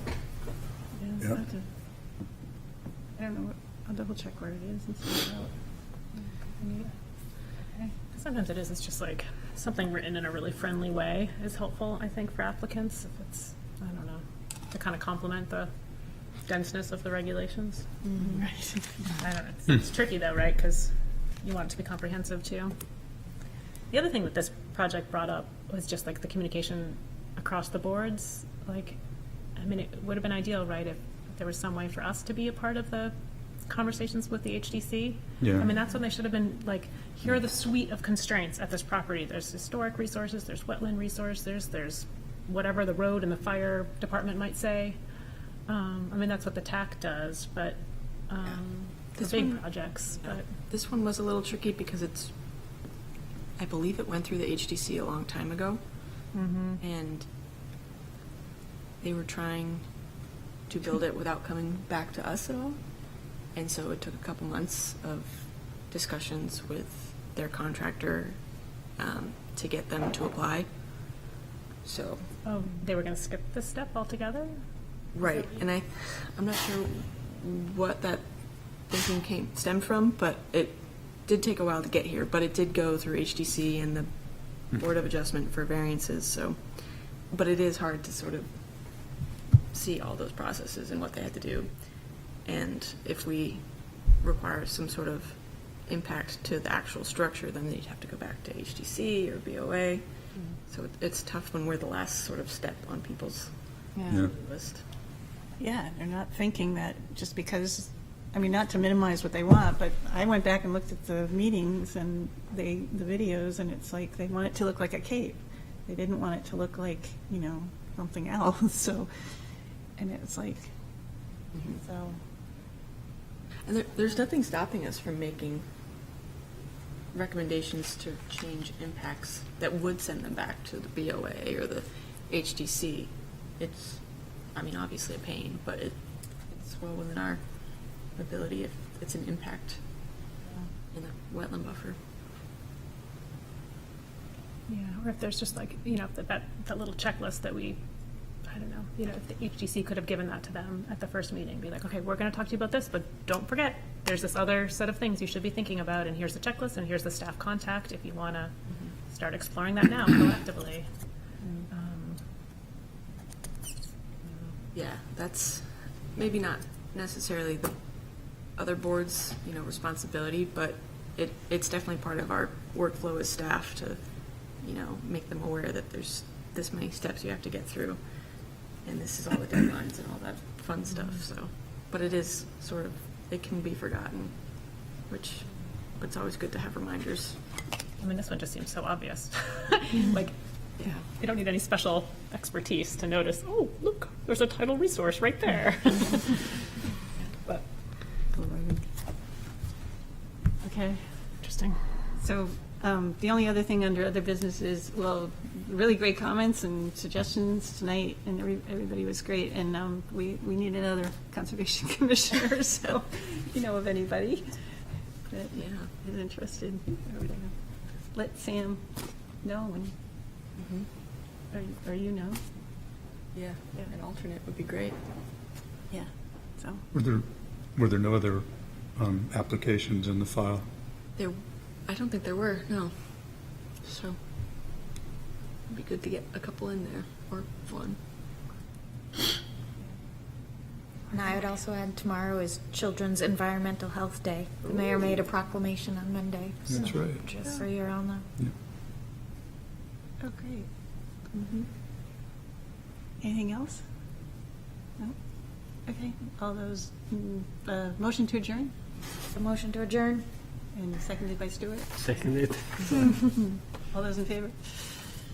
Yeah, I'll have to- I don't know, I'll double check where it is and see how. Sometimes it is, it's just like something written in a really friendly way is helpful, I think, for applicants, if it's, I don't know, to kind of complement the denseness of the regulations. Right. I don't know, it's tricky though, right, because you want it to be comprehensive too. The other thing that this project brought up was just like the communication across the boards, like, I mean, it would have been ideal, right, if there was some way for us to be a part of the conversations with the HDC. Yeah. I mean, that's when they should have been like, here are the suite of constraints at this property. There's historic resources, there's wetland resources, there's whatever the road and the fire department might say. I mean, that's what the TAC does, but the This big one- projects, but. This one was a little tricky because it's, I believe it went through the HDC a long time ago. And they were trying to build it without coming back to us at all. And so it took a couple months of discussions with their contractor to get them to apply. So, Oh, they were going to skip this step altogether? right, and I'm not sure what that thinking stemmed from, but it did take a while to get here, but it did go through HDC and the Board of Adjustment for variances, so, but it is hard to sort of see all those processes and what they had to do. And if we require some sort of impact to the actual structure, then they'd have to go back to HDC or BOA. So it's tough when we're the last sort of step on people's Yeah. list. Yeah, they're not thinking that just because, I mean, not to minimize what they want, but I went back and looked at the meetings and the videos, and it's like they want it to look like a cave. They didn't want it to look like, you know, something else, so, and it's like, so. And there's nothing stopping us from making recommendations to change impacts that would send them back to the BOA or the HDC. It's, I mean, obviously a pain, but it's well within our ability if it's an impact in a wetland buffer. Yeah, or if there's just like, you know, that little checklist that we, I don't know, you know, if the HDC could have given that to them at the first meeting, be like, okay, we're going to talk to you about this, but don't forget, there's this other set of things you should be thinking about, and here's the checklist, and here's the staff contact if you want to start exploring that now proactively. Yeah, that's maybe not necessarily the other board's, you know, responsibility, but it's definitely part of our workflow as staff to, you know, make them aware that there's this many steps you have to get through, and this is all the deadlines and all that fun stuff, so. But it is sort of, it can be forgotten, but it's always good to have reminders. I mean, this one just seems so obvious. Like, Yeah. you don't need any special expertise to notice, oh, look, there's a tidal resource right there. But, okay, interesting. So the only other thing under other business is, well, really great comments and suggestions tonight, and everybody was great. And we need another conservation commissioner, so if you know of anybody that is interested, let Sam know. And or you know, Yeah, an alternate would be great. yeah. So Were there no other applications in the file? I don't think there were, no. So it'd be good to get a couple in there, or one. And I would also add tomorrow is Children's Environmental Health Day. The mayor made a proclamation on Monday. That's so right. Just so you're all know. Oh, great. Anything else? No? Okay, all those, motion to adjourn, The motion to adjourn? and seconded by Stuart. Seconded. All those in favor?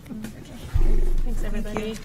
Thanks, everybody. Thank you.